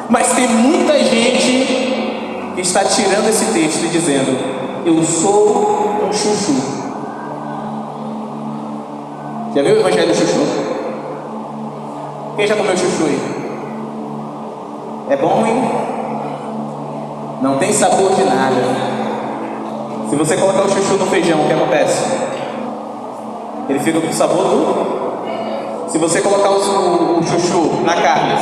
Mas tem muita gente que está tirando esse texto e dizendo: eu sou um chuchu. Já viu o evangelho do chuchu? Quem já comeu chuchu aí? É bom, hein? Não tem sabor de nada. Se você colocar o chuchu no feijão, o que acontece? Ele fica com o sabor do... Se você colocar o chuchu na carne,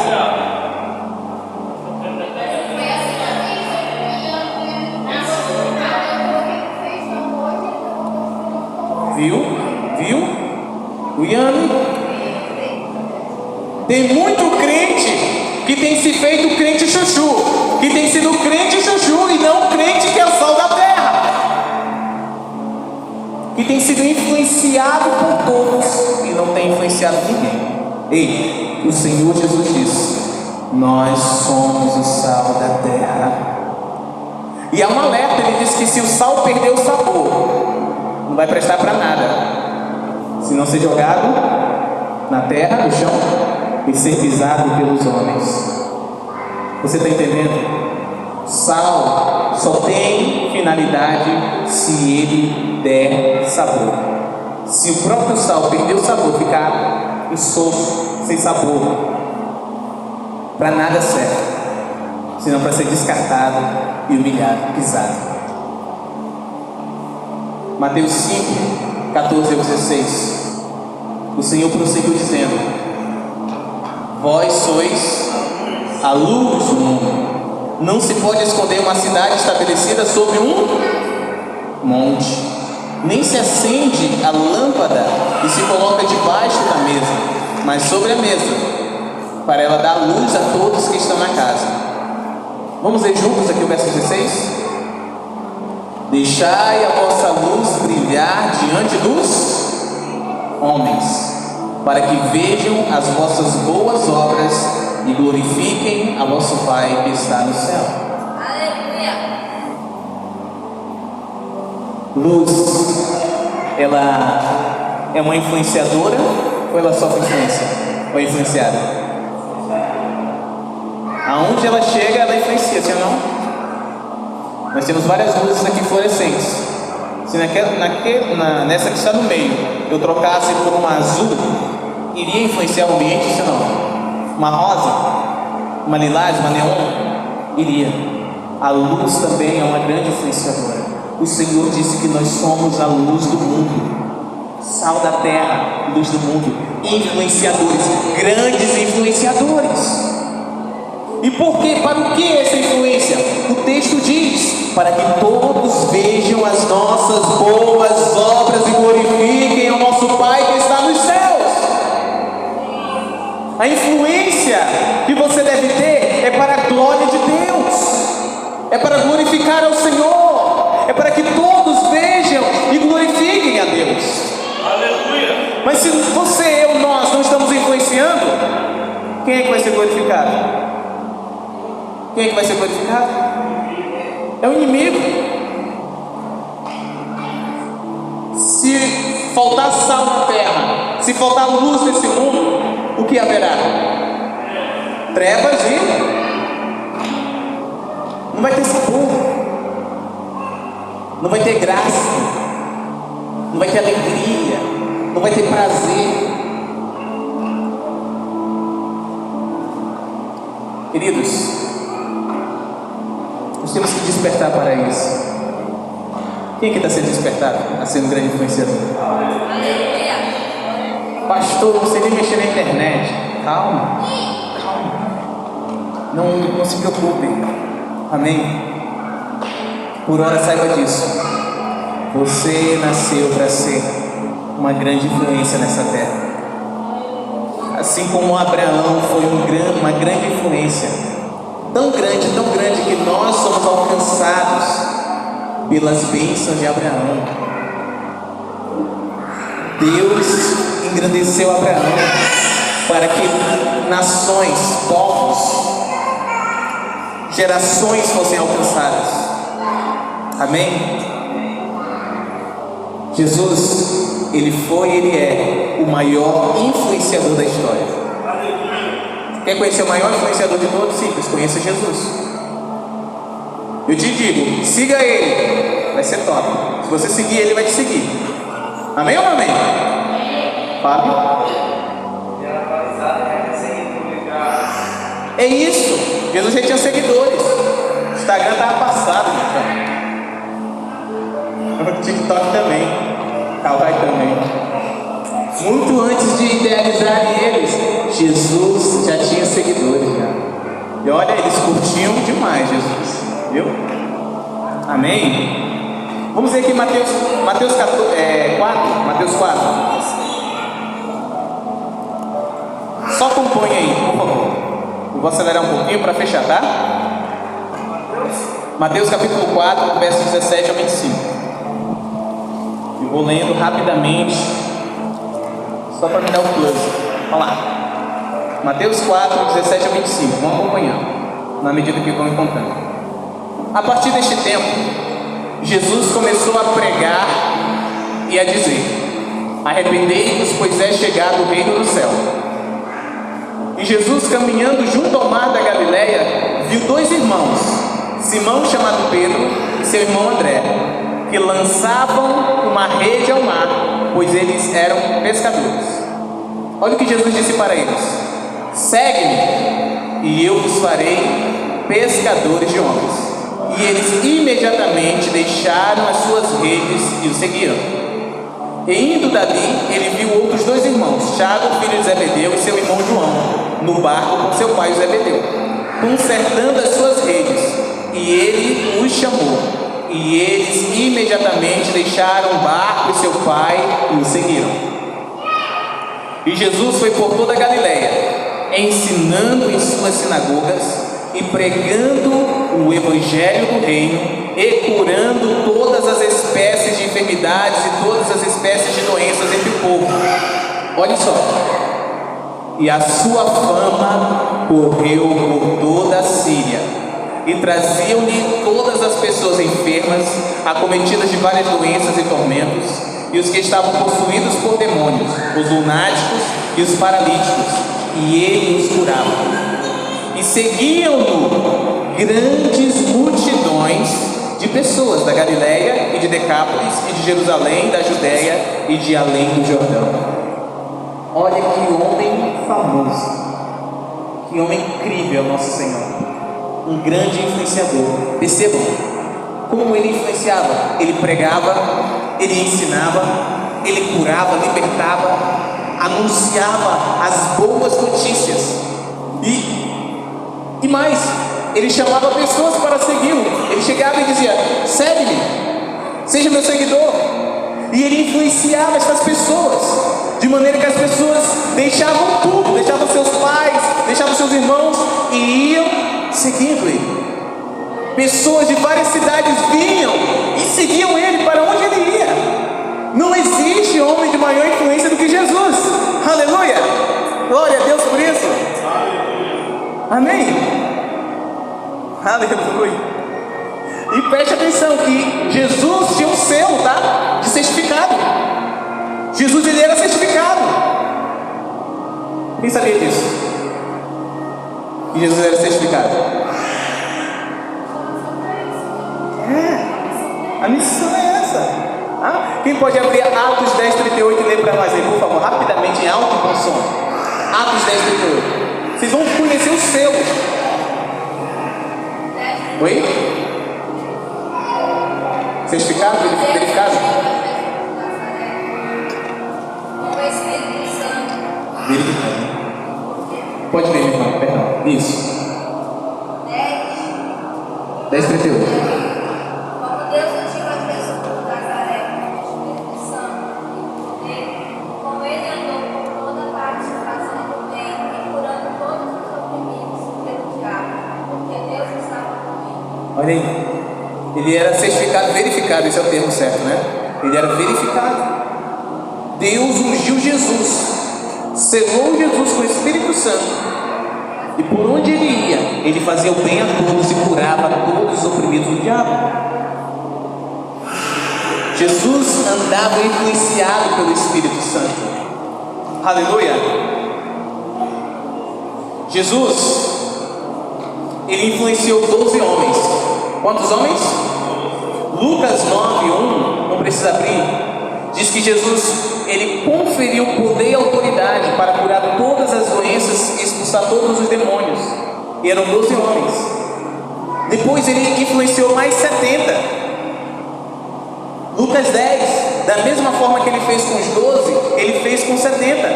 viu? O Yami. Tem muito crente que tem se feito crente chuchu, que tem sido crente chuchu e não crente que é o sal da terra, que tem sido influenciado por todos e não tem influenciado ninguém. Ei, o Senhor Jesus disse: nós somos o sal da terra. E há um alerta, ele diz que se o sal perder o sabor, não vai prestar para nada, se não ser jogado na terra, no chão, e ser pisado pelos homens. Você está entendendo? Sal só tem finalidade se ele der sabor. Se o próprio sal perder o sabor, ficar insosso, sem sabor, para nada serve, senão para ser descartado e humilhado, pisado. Mateus 5, 14 ao 16. O Senhor prosseguiu dizendo: vós sois a luz do mundo. Não se pode esconder uma cidade estabelecida sobre um monte, nem se acende a lâmpada e se coloca debaixo da mesa, mas sobre a mesa, para ela dar luz a todos que estão na casa. Vamos ler juntos aqui o verso 16? Deixai a vossa luz brilhar diante dos homens, para que vejam as vossas boas obras e glorifiquem a vosso Pai que está no céu. Aleluia. Luz, ela é uma influenciadora ou ela sofre influência? Ou é influenciada? Aonde ela chega, ela influencia, sim ou não? Nós temos várias luzes aqui fluorescentes. Se nessa que está no meio eu trocasse por uma azul, iria influenciar o ambiente, sim ou não? Uma rosa, uma lilás, uma neon, iria. A luz também é uma grande influenciadora. O Senhor disse que nós somos a luz do mundo, sal da terra, luz do mundo, influenciadores, grandes influenciadores. E por quê? Para o que essa influência? O texto diz: para que todos vejam as nossas boas obras e glorifiquem o nosso Pai que está nos céus. A influência que você deve ter é para a glória de Deus, é para glorificar ao Senhor, é para que todos vejam e glorifiquem a Deus. Aleluia. Mas se você, eu, nós não estamos influenciando, quem é que vai ser glorificado? Quem é que vai ser glorificado? É o inimigo. se faltar sal na terra, se faltar luz nesse mundo, o que haverá? Trevas e não vai ter sabor, não vai ter graça, não vai ter alegria, não vai ter prazer. Queridos, nós temos que despertar para isso. Quem aqui está sendo despertado a ser um grande influenciador? Pastor, não sei nem mexer na internet. Calma. Não se preocupe. Amém? Por hora saiba disso. Você nasceu para ser uma grande influência nessa terra. Assim como Abraão foi uma grande influência. Tão grande que nós somos alcançados pelas bênçãos de Abraão. Deus engrandeceu Abraão para que nações, povos, gerações fossem alcançadas. Amém? Jesus, ele foi e ele é o maior influenciador da história. Quer conhecer o maior influenciador de todos? Simples, conheça Jesus. Eu te digo, siga ele, vai ser top. Se você seguir, ele vai te seguir. Amém ou não amém? Fábio? É isso. Jesus já tinha seguidores. O Instagram estava passado, então. O TikTok também. Kawaii também. Muito antes de idealizarem eles, Jesus já tinha seguidores já. E olha, eles curtiam demais Jesus. Viu? Amém? Vamos ver aqui Mateus 4. Só compõe aí, por favor. Eu vou acelerar um pouquinho para fechar, tá? Mateus capítulo 4, versos 17 ao 25. Eu vou lendo rapidamente, só para me dar um close. Olha lá. Mateus 4, 17 ao 25. Vamos acompanhando, na medida que vão encontrando. A partir deste tempo, Jesus começou a pregar e a dizer: arrependei-vos, pois é chegado o reino do céu. E Jesus, caminhando junto ao mar da Galileia, viu dois irmãos, Simão, chamado Pedro, e seu irmão André, que lançavam uma rede ao mar, pois eles eram pescadores. Olha o que Jesus disse para eles: segue-me, e eu vos farei pescadores de homens. E eles imediatamente deixaram as suas redes e o seguiram. E indo dali, ele viu outros dois irmãos, Tiago, filho de Zebedeu, e seu irmão João, no barco com seu pai Zebedeu, consertando as suas redes. E ele os chamou. E eles imediatamente deixaram o barco e seu pai e o seguiram. E Jesus foi por toda a Galileia, ensinando em suas sinagogas e pregando o evangelho do reino e curando todas as espécies de enfermidades e todas as espécies de doenças entre o povo. Olha só. E a sua fama correu por toda a Síria, e traziam-lhe todas as pessoas enfermas, acometidas de várias doenças e tormentos, e os que estavam possuídos por demônios, os lunáticos e os paralíticos, e ele os curava. E seguiam-no grandes multidões de pessoas da Galileia e de Decápolis e de Jerusalém, da Judéia e de além do Jordão. Olha que homem famoso, que homem incrível é o nosso Senhor, um grande influenciador. Percebam como ele influenciava. Ele pregava, ele ensinava, ele curava, libertava, anunciava as boas notícias e mais, ele chamava pessoas para segui-lo. Ele chegava e dizia: segue-me, seja meu seguidor. E ele influenciava essas pessoas, de maneira que as pessoas deixavam tudo, deixavam seus pais, deixavam seus irmãos e iam seguindo ele. Pessoas de várias cidades vinham e seguiam ele para onde ele ia. Não existe homem de maior influência do que Jesus. Aleluia! Glória a Deus por isso. Amém? Aleluia! E preste atenção que Jesus tinha um selo, tá? De certificado. Jesus, ele era certificado. Quem sabia disso? Que Jesus era certificado. A missão é essa. Quem pode abrir Atos 10:38 e ler para nós aí, por favor, rapidamente, em alto e bom som. Atos 10:38. Vocês vão conhecer o seu. Oi? Certificado? Verificado? Verificado. Pode ler, meu irmão, perdão. Isso. 10:38. Como Deus ungiu a Jesus por Nazaré, Espírito Santo e poder, como ele andou por toda parte, fazendo bem e curando todos os oprimidos pelo diabo, porque Deus estava com ele. Olha aí. Ele era certificado, verificado, esse é o termo certo, né? Ele era verificado. Deus ungiu Jesus, selou Jesus com o Espírito Santo. E por onde ele ia, ele fazia o bem a todos e curava todos os oprimidos do diabo. Jesus andava influenciado pelo Espírito Santo. Aleluia. Jesus, ele influenciou 12 homens. Quantos homens? Lucas 9:1, não precisa abrir, diz que Jesus, ele conferiu poder e autoridade para curar todas as doenças e expulsar todos os demônios. E eram 12 homens. Depois ele influenciou mais 70. Lucas 10, da mesma forma que ele fez com os 12, ele fez com 70.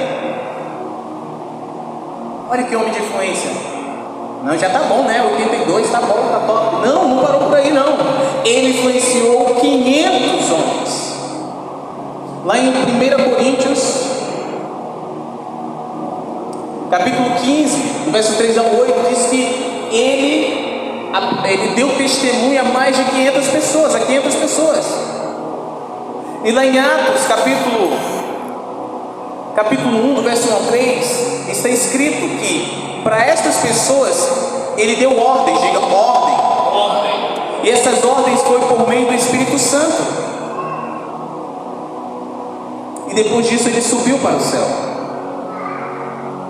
Olha que homem de influência. Não, já tá bom, né? 82, tá bom, tá top. Não parou por aí não. Ele influenciou 500 homens. Lá em 1 Coríntios, capítulo 15, no verso 3 ao 8, diz que ele deu testemunho a mais de 500 pessoas, a 500 pessoas. E lá em Atos, capítulo 1, do verso 1 ao 3, está escrito que para estas pessoas ele deu ordens, diga ordem. E essas ordens foi por meio do Espírito Santo. E depois disso ele subiu para o céu.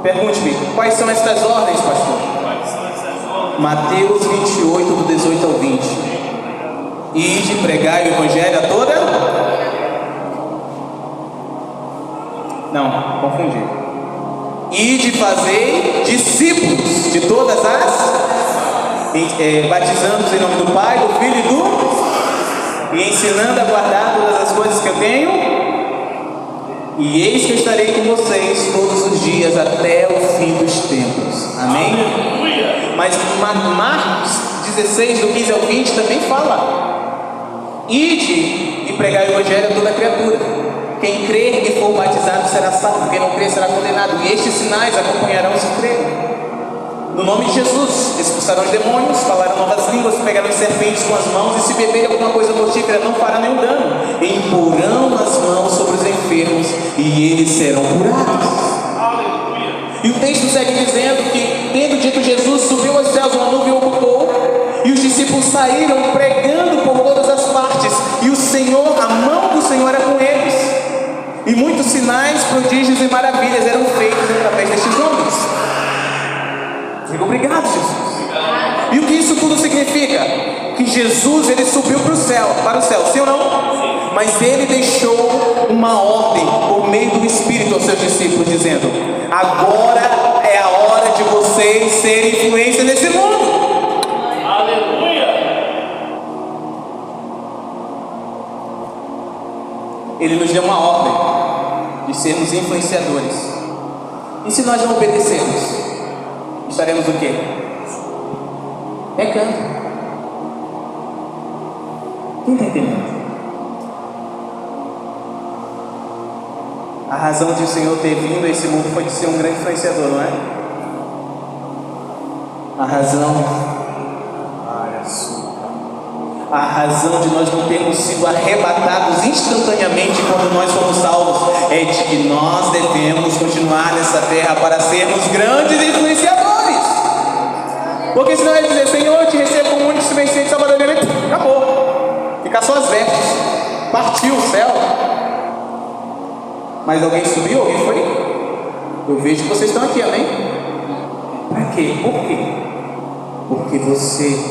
Pergunte-me, quais são estas ordens, pastor? Mateus 28, do 18 ao 20. Ide pregar o evangelho a toda... Não, confundi. Ide fazer discípulos de todas as... batizando-os em nome do Pai, do Filho e do... E ensinando a guardar todas as coisas que eu tenho... E eis que eu estarei com vocês todos os dias até o fim dos tempos. Amém? Aleluia. Mas Marcos 16, do 15 ao 20 também fala: ide e pregai o evangelho a toda criatura. Quem crer e for batizado será salvo, quem não crer será condenado. E estes sinais acompanharão os que crerem. No nome de Jesus, expulsarão os demônios, falarão novas línguas, pegarão serpentes com as mãos, e se beberem alguma coisa mortífera não fará nenhum dano. E imporão as mãos sobre os enfermos, e eles serão curados. Aleluia. E o texto segue dizendo que, tendo dito Jesus, subiu aos céus, uma nuvem o ocultou, e os discípulos saíram pregando por todas as partes, e o Senhor, a mão do Senhor era com eles. E muitos sinais, prodígios e maravilhas eram feitos através destes homens. Digo, obrigado, Jesus. Obrigado. E o que isso tudo significa? Que Jesus, ele subiu para o céu, sim ou não? Sim. Mas ele deixou uma ordem por meio do Espírito aos seus discípulos, dizendo: agora é a hora de vocês serem influência nesse mundo. Aleluia. Ele nos deu uma ordem de sermos influenciadores. E se nós não obedecermos, estaremos o quê? Pecando. Quem está entendendo? A razão de o Senhor ter vindo a esse mundo foi de ser um grande influenciador, não é? A razão de nós não termos sido arrebatados instantaneamente quando nós fomos salvos é de que nós devemos continuar nessa terra para sermos grandes influenciadores. Porque senão ele dizer: Senhor, eu te recebo como único suficiente salvador da minha vida. Acabou. Ficar só as vestes. Partiu o céu. Mas alguém subiu? Alguém foi? Eu vejo que vocês estão aqui, amém? Para quê? Por quê? Porque você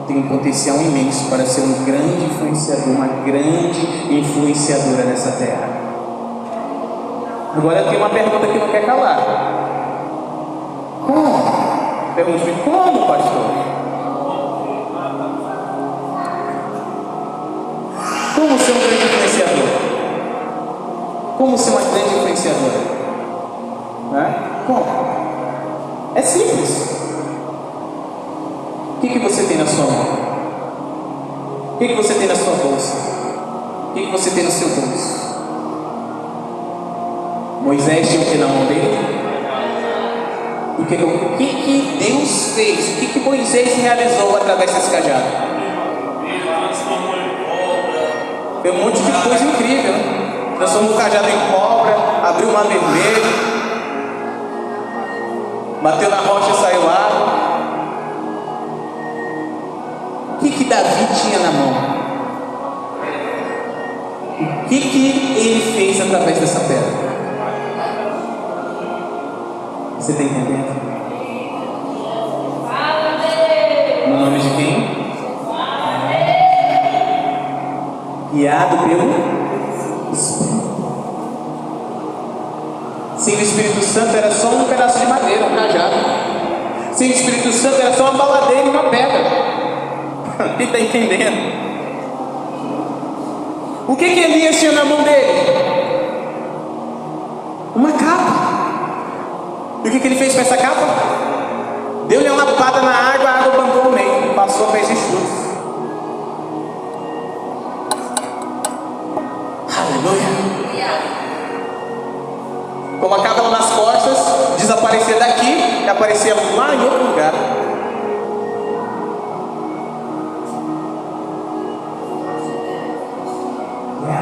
tem um potencial imenso para ser um grande influenciador, uma grande influenciadora nessa terra. Agora tem uma pergunta que não quer calar. Como? Pergunte-me, como, pastor? Como ser um grande influenciador? Como ser uma grande influenciadora? Como? É simples. O que você tem na sua mão? O que você tem na sua bolsa? O que você tem no seu bolso? Moisés tinha o que na mão dele? O que Deus fez? O que Moisés realizou através desse cajado? Foi um monte de coisa incrível, né? Transformou o cajado em cobra, abriu o mar vermelho, bateu na rocha e saiu água. O que Davi tinha na mão? O que ele fez através dessa pedra? Você está entendendo? No nome de quem? Guiado pelo Espírito. Sem o Espírito Santo era só um pedaço de madeira, um cajado. Sem o Espírito Santo era só uma baladeira e uma pedra. Quem está entendendo? O que Elias tinha na mão dele? Uma capa. E o que ele fez com essa capa? Deu-lhe uma lapada na água, a água abandonou o meio, passou a pés enxutos. Aleluia. Colocava ela nas costas, desaparecia daqui e aparecia lá em outro lugar.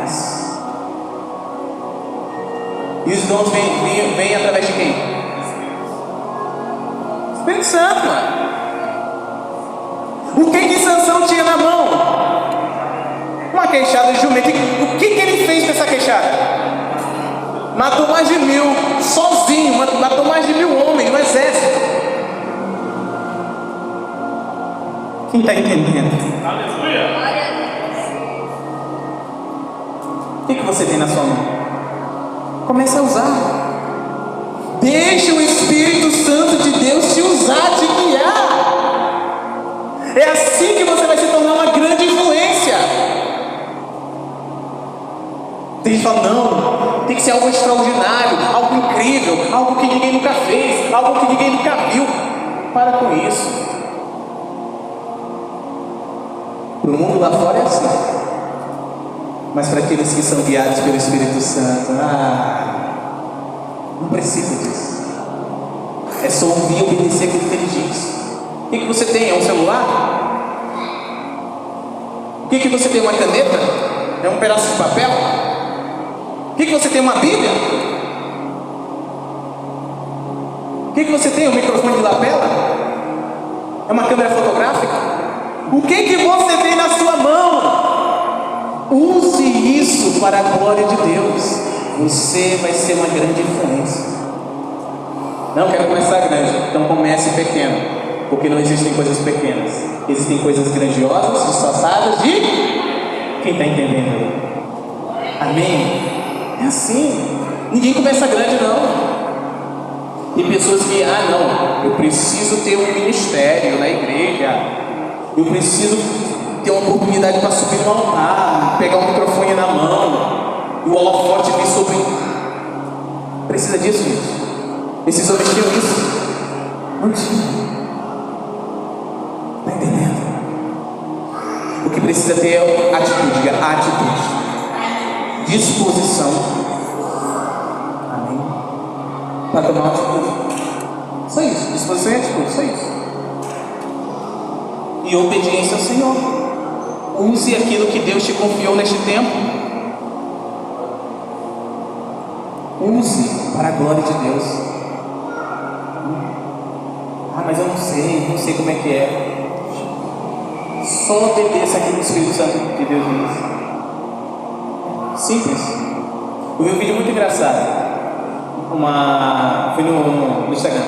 Yes. E os dons vêm através de quem? Espírito Santo, mano. O que Sansão tinha na mão? Uma queixada de jumento. O que ele fez com essa queixada? Matou mais de 1.000, sozinho, matou mais de 1.000 homens no exército. Quem está entendendo? Aleluia. O que você tem na sua mão? Comece a usar. Deixe o Espírito Santo de Deus te usar, te guiar. É assim que você vai se tornar uma grande influência. Tem gente que fala, não, tem que ser algo extraordinário, algo incrível, algo que ninguém nunca fez, algo que ninguém nunca viu. Para com isso. O mundo lá fora é assim. Mas para aqueles que são guiados pelo Espírito Santo, não precisa disso. É só ouvir e obedecer aquilo que ele diz. O que você tem? É um celular? O que você tem? Uma caneta? É um pedaço de papel? O que você tem? Uma Bíblia? O que você tem? Um microfone de lapela? É uma câmera fotográfica? O que você tem na sua mão? Use isso para a glória de Deus. Você vai ser uma grande influência. Não quero começar grande, então comece pequeno, porque não existem coisas pequenas, existem coisas grandiosas, disfarçadas de quem está entendendo? Amém? É assim. Ninguém começa grande, não. Tem pessoas que, não, eu preciso ter um ministério na igreja, eu preciso ter uma oportunidade para subir no altar, pegar um microfone na mão e o holofote vir sobre. Precisa disso, gente? Esses homens tinham isso? Não tinha. Está entendendo? O que precisa ter é atitude, diga atitude, disposição. Amém? Para tomar uma atitude. Só isso, disposição e atitude, só isso. E obediência ao Senhor. Use aquilo que Deus te confiou neste tempo. Use para a glória de Deus. Mas eu não sei como é que é. Só obedeça aquilo que o Espírito Santo de Deus diz. Simples. Eu vi um vídeo muito engraçado. engraçado. Foi no Instagram.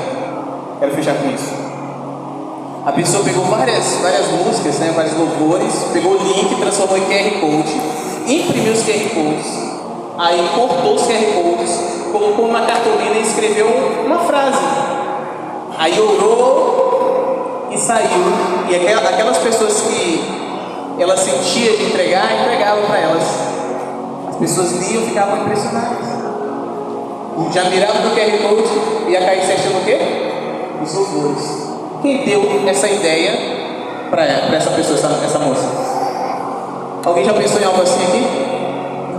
Quero fechar com isso. A pessoa pegou várias músicas, né, vários louvores, pegou o link, transformou em QR Code, imprimiu os QR Codes, aí cortou os QR Codes, colocou uma cartolina e escreveu uma frase. Aí orou e saiu. E aquelas pessoas que ela sentia de entregava para elas. As pessoas liam e ficavam impressionadas. Já miravam no QR Code e ia cair certinho no quê? Os louvores. Quem deu essa ideia para essa pessoa, essa moça? Alguém já pensou em algo assim aqui?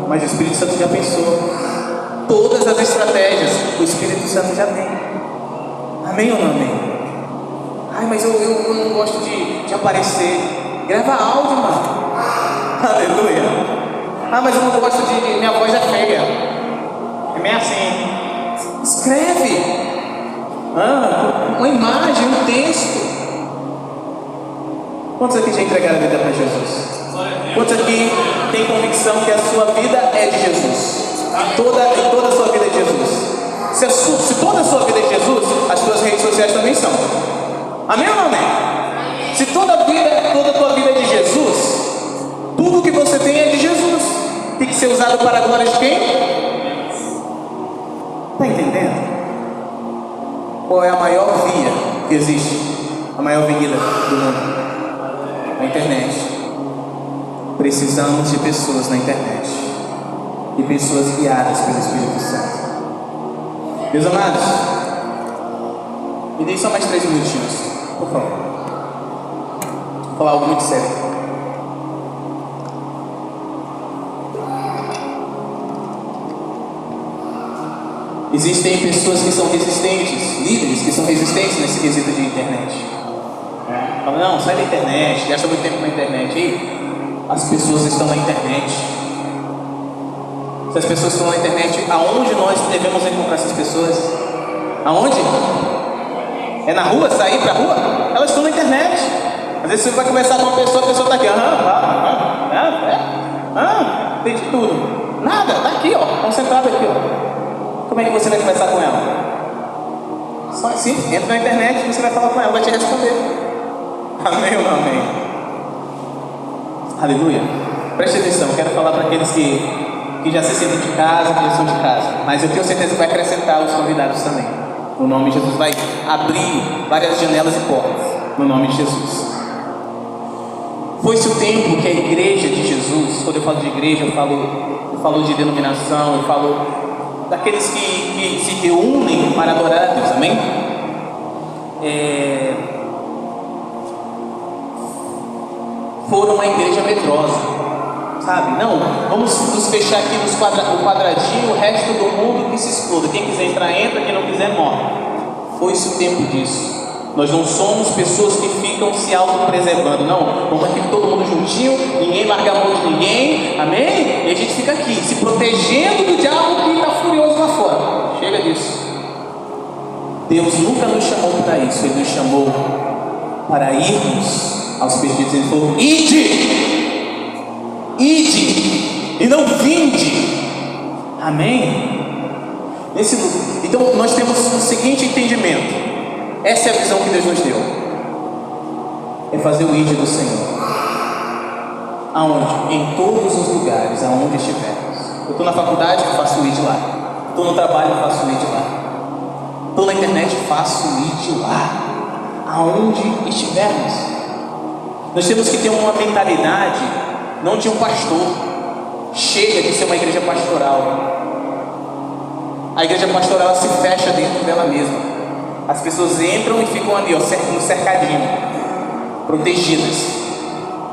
Mas o Espírito Santo já pensou. Todas as estratégias o Espírito Santo já tem. Amém ou não amém? Ai, mas eu não gosto de aparecer. Grava áudio, mano. Aleluia. Ah, mas eu não gosto de... Minha voz é feia. É meio assim. Escreve. Uma imagem, um texto. Quantos aqui já entregaram a vida para Jesus? Quantos aqui tem convicção que a sua vida é de Jesus? Toda a sua vida é de Jesus. Se toda a sua vida é de Jesus, as suas redes sociais também são. Amém ou não amém? Se toda a tua vida é de Jesus, tudo que você tem é de Jesus. Tem que ser usado para a glória de quem? Está entendendo? Qual é a maior via que existe? A maior avenida do mundo? A internet. Precisamos de pessoas na internet. E pessoas guiadas pelo Espírito Santo. Meus amados, me deem só mais 3 minutinhos, por favor. Vou falar algo muito sério. Existem pessoas que são resistentes, líderes que são resistentes nesse quesito de internet. Falam, não, sai da internet, gasta muito tempo na internet. E as pessoas estão na internet. Se as pessoas estão na internet, aonde nós devemos encontrar essas pessoas? Aonde? É na rua? Sair pra rua? Elas estão na internet. Às vezes você vai conversar com uma pessoa, a pessoa está aqui, tem de tudo. Nada, está aqui, ó, concentrado aqui, ó. Como é que você vai conversar com ela? Só assim, entra na internet e você vai falar com ela, vai te responder. Amém ou não amém? Aleluia. Preste atenção, eu quero falar para aqueles que já se sentem de casa, que já são de casa. Mas eu tenho certeza que vai acrescentar os convidados também. No nome de Jesus, vai abrir várias janelas e portas. No nome de Jesus. Foi-se o tempo que a igreja de Jesus, quando eu falo de igreja, eu falo de denominação, eu falo daqueles que se reúnem para adorar a Deus, amém? Foram uma igreja medrosa, sabe? Não, vamos nos fechar aqui no quadradinho, o resto do mundo que se exploda. Quem quiser entrar, entra, quem não quiser, morre. Foi-se o tempo disso. Nós não somos pessoas que ficam se autopreservando, não. Vamos aqui todo mundo juntinho, ninguém larga a mão de ninguém, amém? E a gente fica aqui, se protegendo do diabo que está furioso lá fora. Chega disso. Deus nunca nos chamou para isso, Ele nos chamou para irmos aos perdidos. Ele falou, ide, e não vinde. Amém? Então nós temos o seguinte entendimento. Essa é a visão que Deus nos deu. É fazer o ide do Senhor. Aonde? Em todos os lugares, aonde estivermos. Eu estou na faculdade, eu faço o ide lá. Estou no trabalho, eu faço o ide lá. Estou na internet, faço o ide lá. Aonde estivermos. Nós temos que ter uma mentalidade, não de um pastor. Chega de ser uma igreja pastoral. A igreja pastoral ela se fecha dentro dela mesma. As pessoas entram e ficam ali, ó, no cercadinho, protegidas.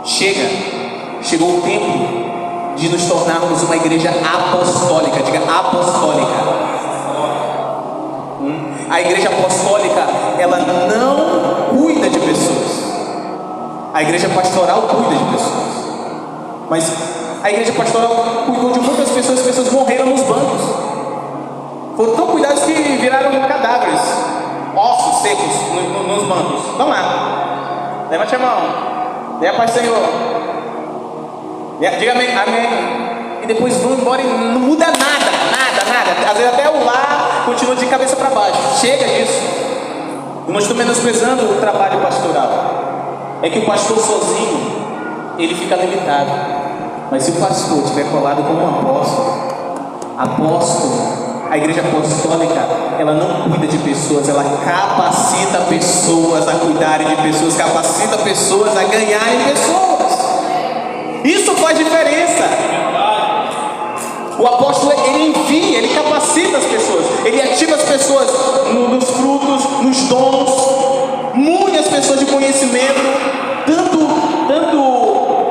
Chegou o tempo de nos tornarmos uma igreja apostólica. Diga apostólica. A igreja apostólica, ela não cuida de pessoas. A igreja pastoral cuida de pessoas. Mas a igreja pastoral cuidou de muitas pessoas, as pessoas morreram nos bancos. Foram tão cuidados que viraram cadáveres. Ossos secos nos bancos. Vamos lá. Levante a mão. Dê a paz, Senhor. Diga amém. Amém. E depois vão embora e não muda nada. Às não estou menosprezando o trabalho pastoral. É que o pastor sozinho, ele fica limitado. Mas se o pastor estiver colado como um apóstolo, a igreja apostólica, ela não cuida de pessoas, ela capacita pessoas a cuidarem de pessoas, capacita pessoas a ganharem pessoas. Isso faz diferença. O apóstolo, ele envia, ele capacita as pessoas, ele ativa as pessoas nos frutos, nos dons, munha as pessoas de conhecimento, tanto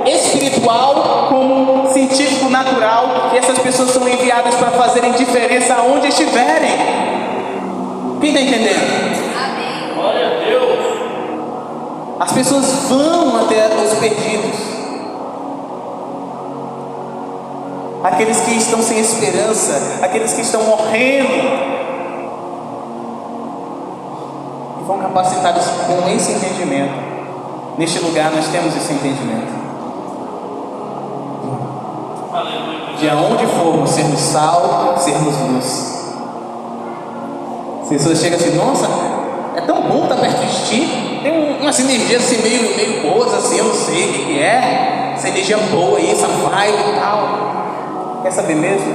espiritual como científico, natural, e essas pessoas são enviadas para fazerem diferença aonde estiverem. Quem está entendendo? Amém. Glória a Deus. As pessoas vão até os perdidos, aqueles que estão sem esperança, aqueles que estão morrendo, e vão capacitados com esse entendimento. Neste lugar nós temos esse entendimento. De aonde formos, sermos sal, sermos luz. As pessoas chegam assim: nossa, é tão bom estar perto de ti, tem uma sinergia assim meio boas assim, eu não sei o que é, essa energia boa aí, essa vibe e tal. Quer saber mesmo?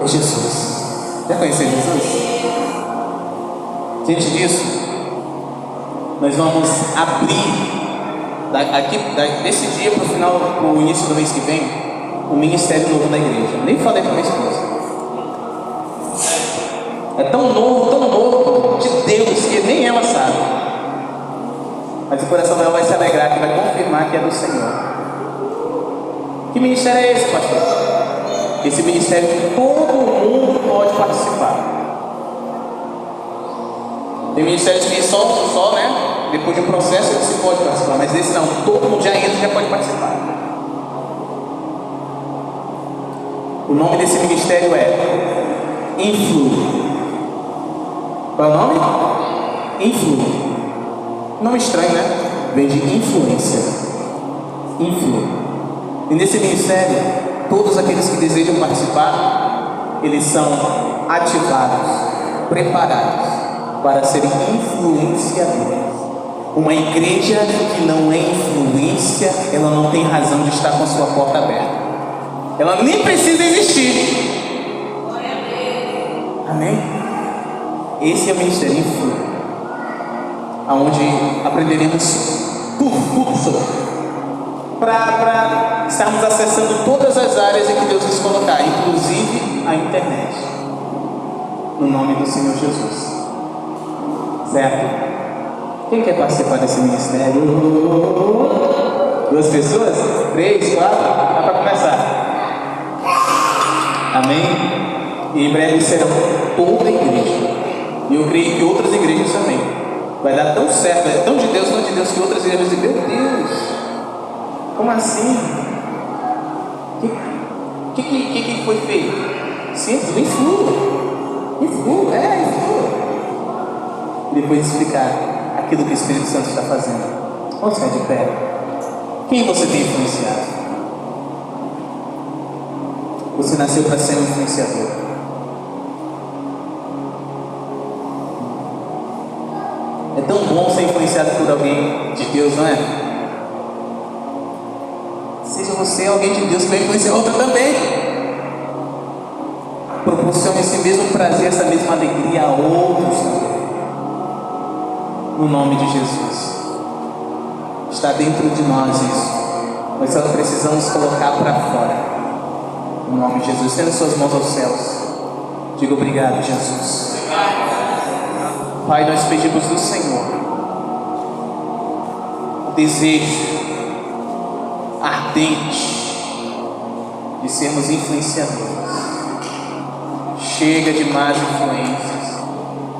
É Jesus. Já conheceu Jesus? Diante disso, nós vamos abrir desse dia para o final, para o início do mês que vem, o ministério novo da igreja. Nem falei para minha esposa. É tão novo de Deus que nem ela sabe. Mas o coração dela vai se alegrar, que vai confirmar que é do Senhor. Que ministério é esse, pastor? Esse ministério que todo mundo pode participar. Tem ministérios que só, né? Depois de um processo você pode participar, mas esse não, todo mundo já entra e já pode participar. O nome desse ministério é Influi. Qual é o nome? Influi. Nome estranho, né? Vem de influência. Influi. E nesse ministério, todos aqueles que desejam participar, eles são ativados, preparados para serem influenciadores. Uma igreja que não é influência, ela não tem razão de estar com a sua porta aberta. Ela nem precisa existir. Amém? Esse é o ministério Influi, onde aprenderemos tudo sobre. Para estarmos acessando todas as áreas em que Deus nos colocar, inclusive a internet, no nome do Senhor Jesus. Certo? Quem quer participar desse ministério? 2 pessoas? 3, 4? Dá para começar. Amém? E em breve serão toda a igreja. E eu creio que outras igrejas também. Vai dar tão certo, é tão de Deus, que outras igrejas dizem: meu Deus, como assim? O que foi feito? Simples, influa. E depois explicar aquilo que o Espírito Santo está fazendo. Vamos ficar de pé. Quem você tem influenciado? Você nasceu para ser um influenciador. É tão bom ser influenciado por alguém de Deus, não é? Seja você alguém de Deus que vai influenciar outra também. Proporcione esse mesmo prazer, essa mesma alegria a outros também. No nome de Jesus. Está dentro de nós isso. Nós só precisamos colocar para fora. No nome de Jesus. Estenda suas mãos aos céus. Diga obrigado, Jesus. Pai, nós pedimos do Senhor o desejo ardente de sermos influenciadores. Chega de más influências.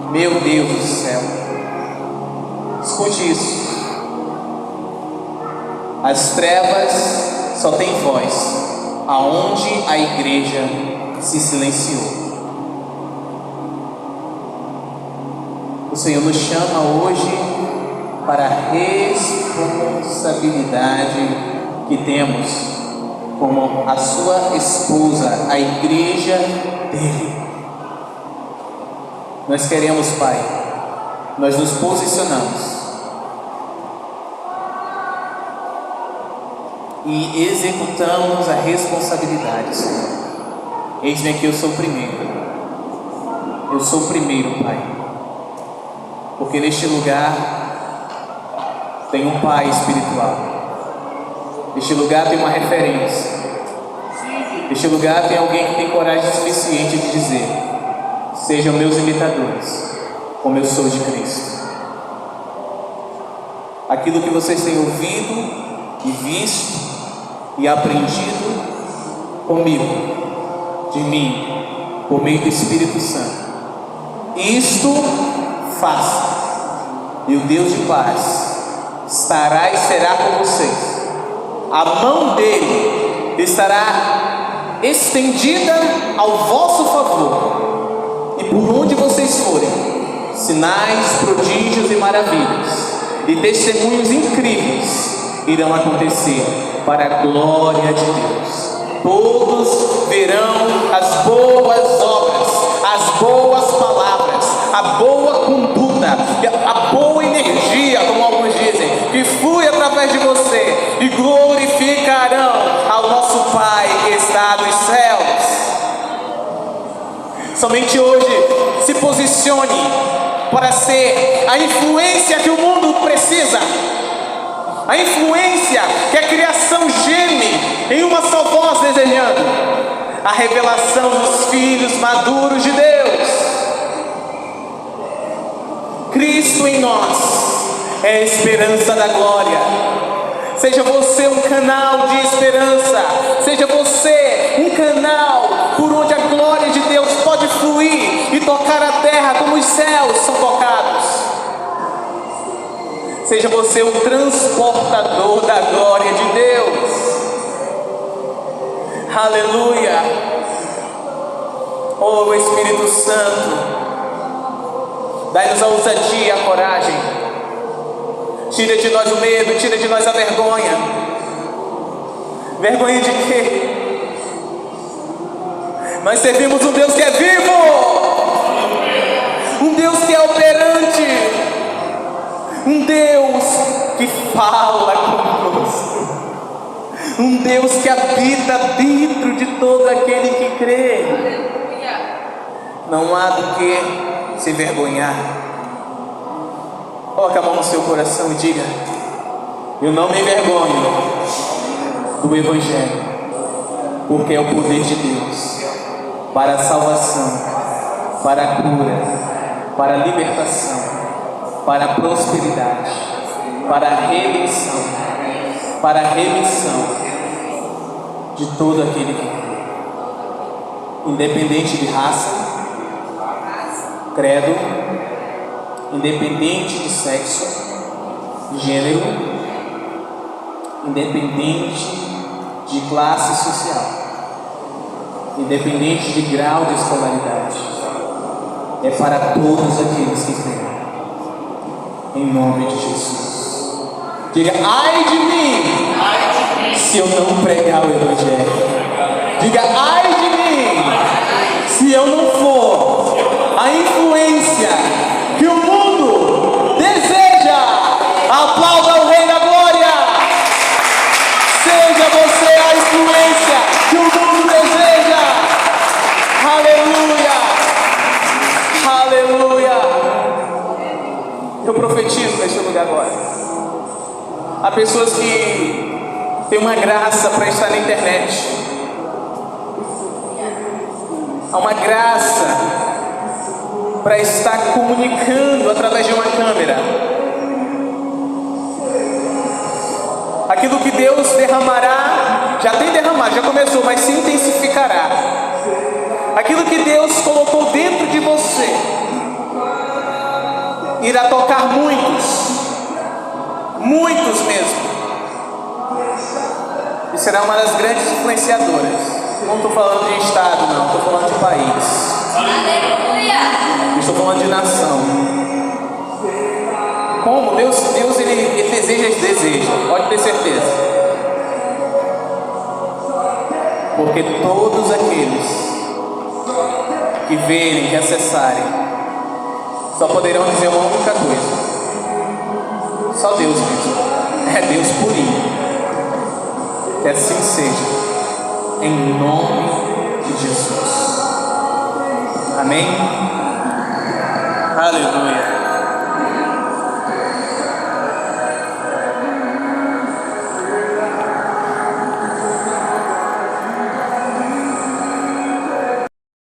Meu Deus do céu. Escute isso. As trevas só têm voz aonde a igreja se silenciou. O Senhor nos chama hoje para a responsabilidade que temos como a sua esposa, a igreja dele. Nós queremos, Pai, nós nos posicionamos e executamos a responsabilidade, Senhor. Eis-me aqui, eu sou o primeiro. Eu sou o primeiro, Pai. Porque neste lugar tem um Pai espiritual. Neste lugar tem uma referência. Neste lugar tem alguém que tem coragem suficiente de dizer: sejam meus imitadores, como eu sou de Cristo. Aquilo que vocês têm ouvido e visto e aprendido comigo, de mim, por meio do Espírito Santo, isto faça, e o Deus de paz estará e será com vocês. A mão dele estará estendida ao vosso favor, e por onde vocês forem, sinais, prodígios e maravilhas e testemunhos incríveis irão acontecer para a glória de Deus. Todos verão as boas obras, as boas palavras, a boa conduta, a boa energia, como alguns dizem, que flui através de você, e glorificarão ao nosso Pai que está nos céus. Somente hoje se posicione para ser a influência que o mundo precisa, a influência que a criação geme em uma só voz desejando, a revelação dos filhos maduros de Deus. Cristo em nós é a esperança da glória. Seja você um canal de esperança, seja você um canal por onde a glória de Deus pode fluir e tocar a terra como os céus são tocados. Seja você um transportador da glória de Deus. Aleluia. Oh Espírito Santo, dai-nos a ousadia e a coragem. Tira de nós o medo, tira de nós a vergonha. Vergonha de quê? Nós servimos um Deus que é vivo, um Deus que é operante, um Deus que fala conosco, um Deus que habita dentro de todo aquele que crê. Não há do que se vergonhar. Coloque a mão no seu coração e diga: eu não me envergonho do Evangelho, porque é o poder de Deus para a salvação, para a cura, para a libertação, para a prosperidade, para a redenção, para a remissão de todo aquele que crê, independente de raça, credo, independente de sexo, gênero, independente de classe social, independente de grau de escolaridade, é para todos aqueles que creem, em nome de Jesus. Diga: ai de mim, se eu não pregar o Evangelho. Diga: ai de mim, se eu não for a influência que o mundo deseja. Aplauda o Rei da Glória. Seja você a influência que o mundo deseja. Aleluia, aleluia. Eu profetizo neste lugar agora. Há pessoas que têm uma graça para estar na internet. Há uma graça para estar comunicando através de uma câmera. Aquilo que Deus derramará, já tem derramado, já começou, mas se intensificará. Aquilo que Deus colocou dentro de você irá tocar muitos, muitos mesmo, e será uma das grandes influenciadoras. Não estou falando de estado, não, estou falando de país. Aleluia. Estou falando de nação. Como? Deus ele deseja, pode ter certeza. Porque todos aqueles que verem, que acessarem, só poderão dizer uma única coisa: só Deus mesmo, é Deus purinho. Que assim seja, em nome de Jesus. Amém? Aleluia.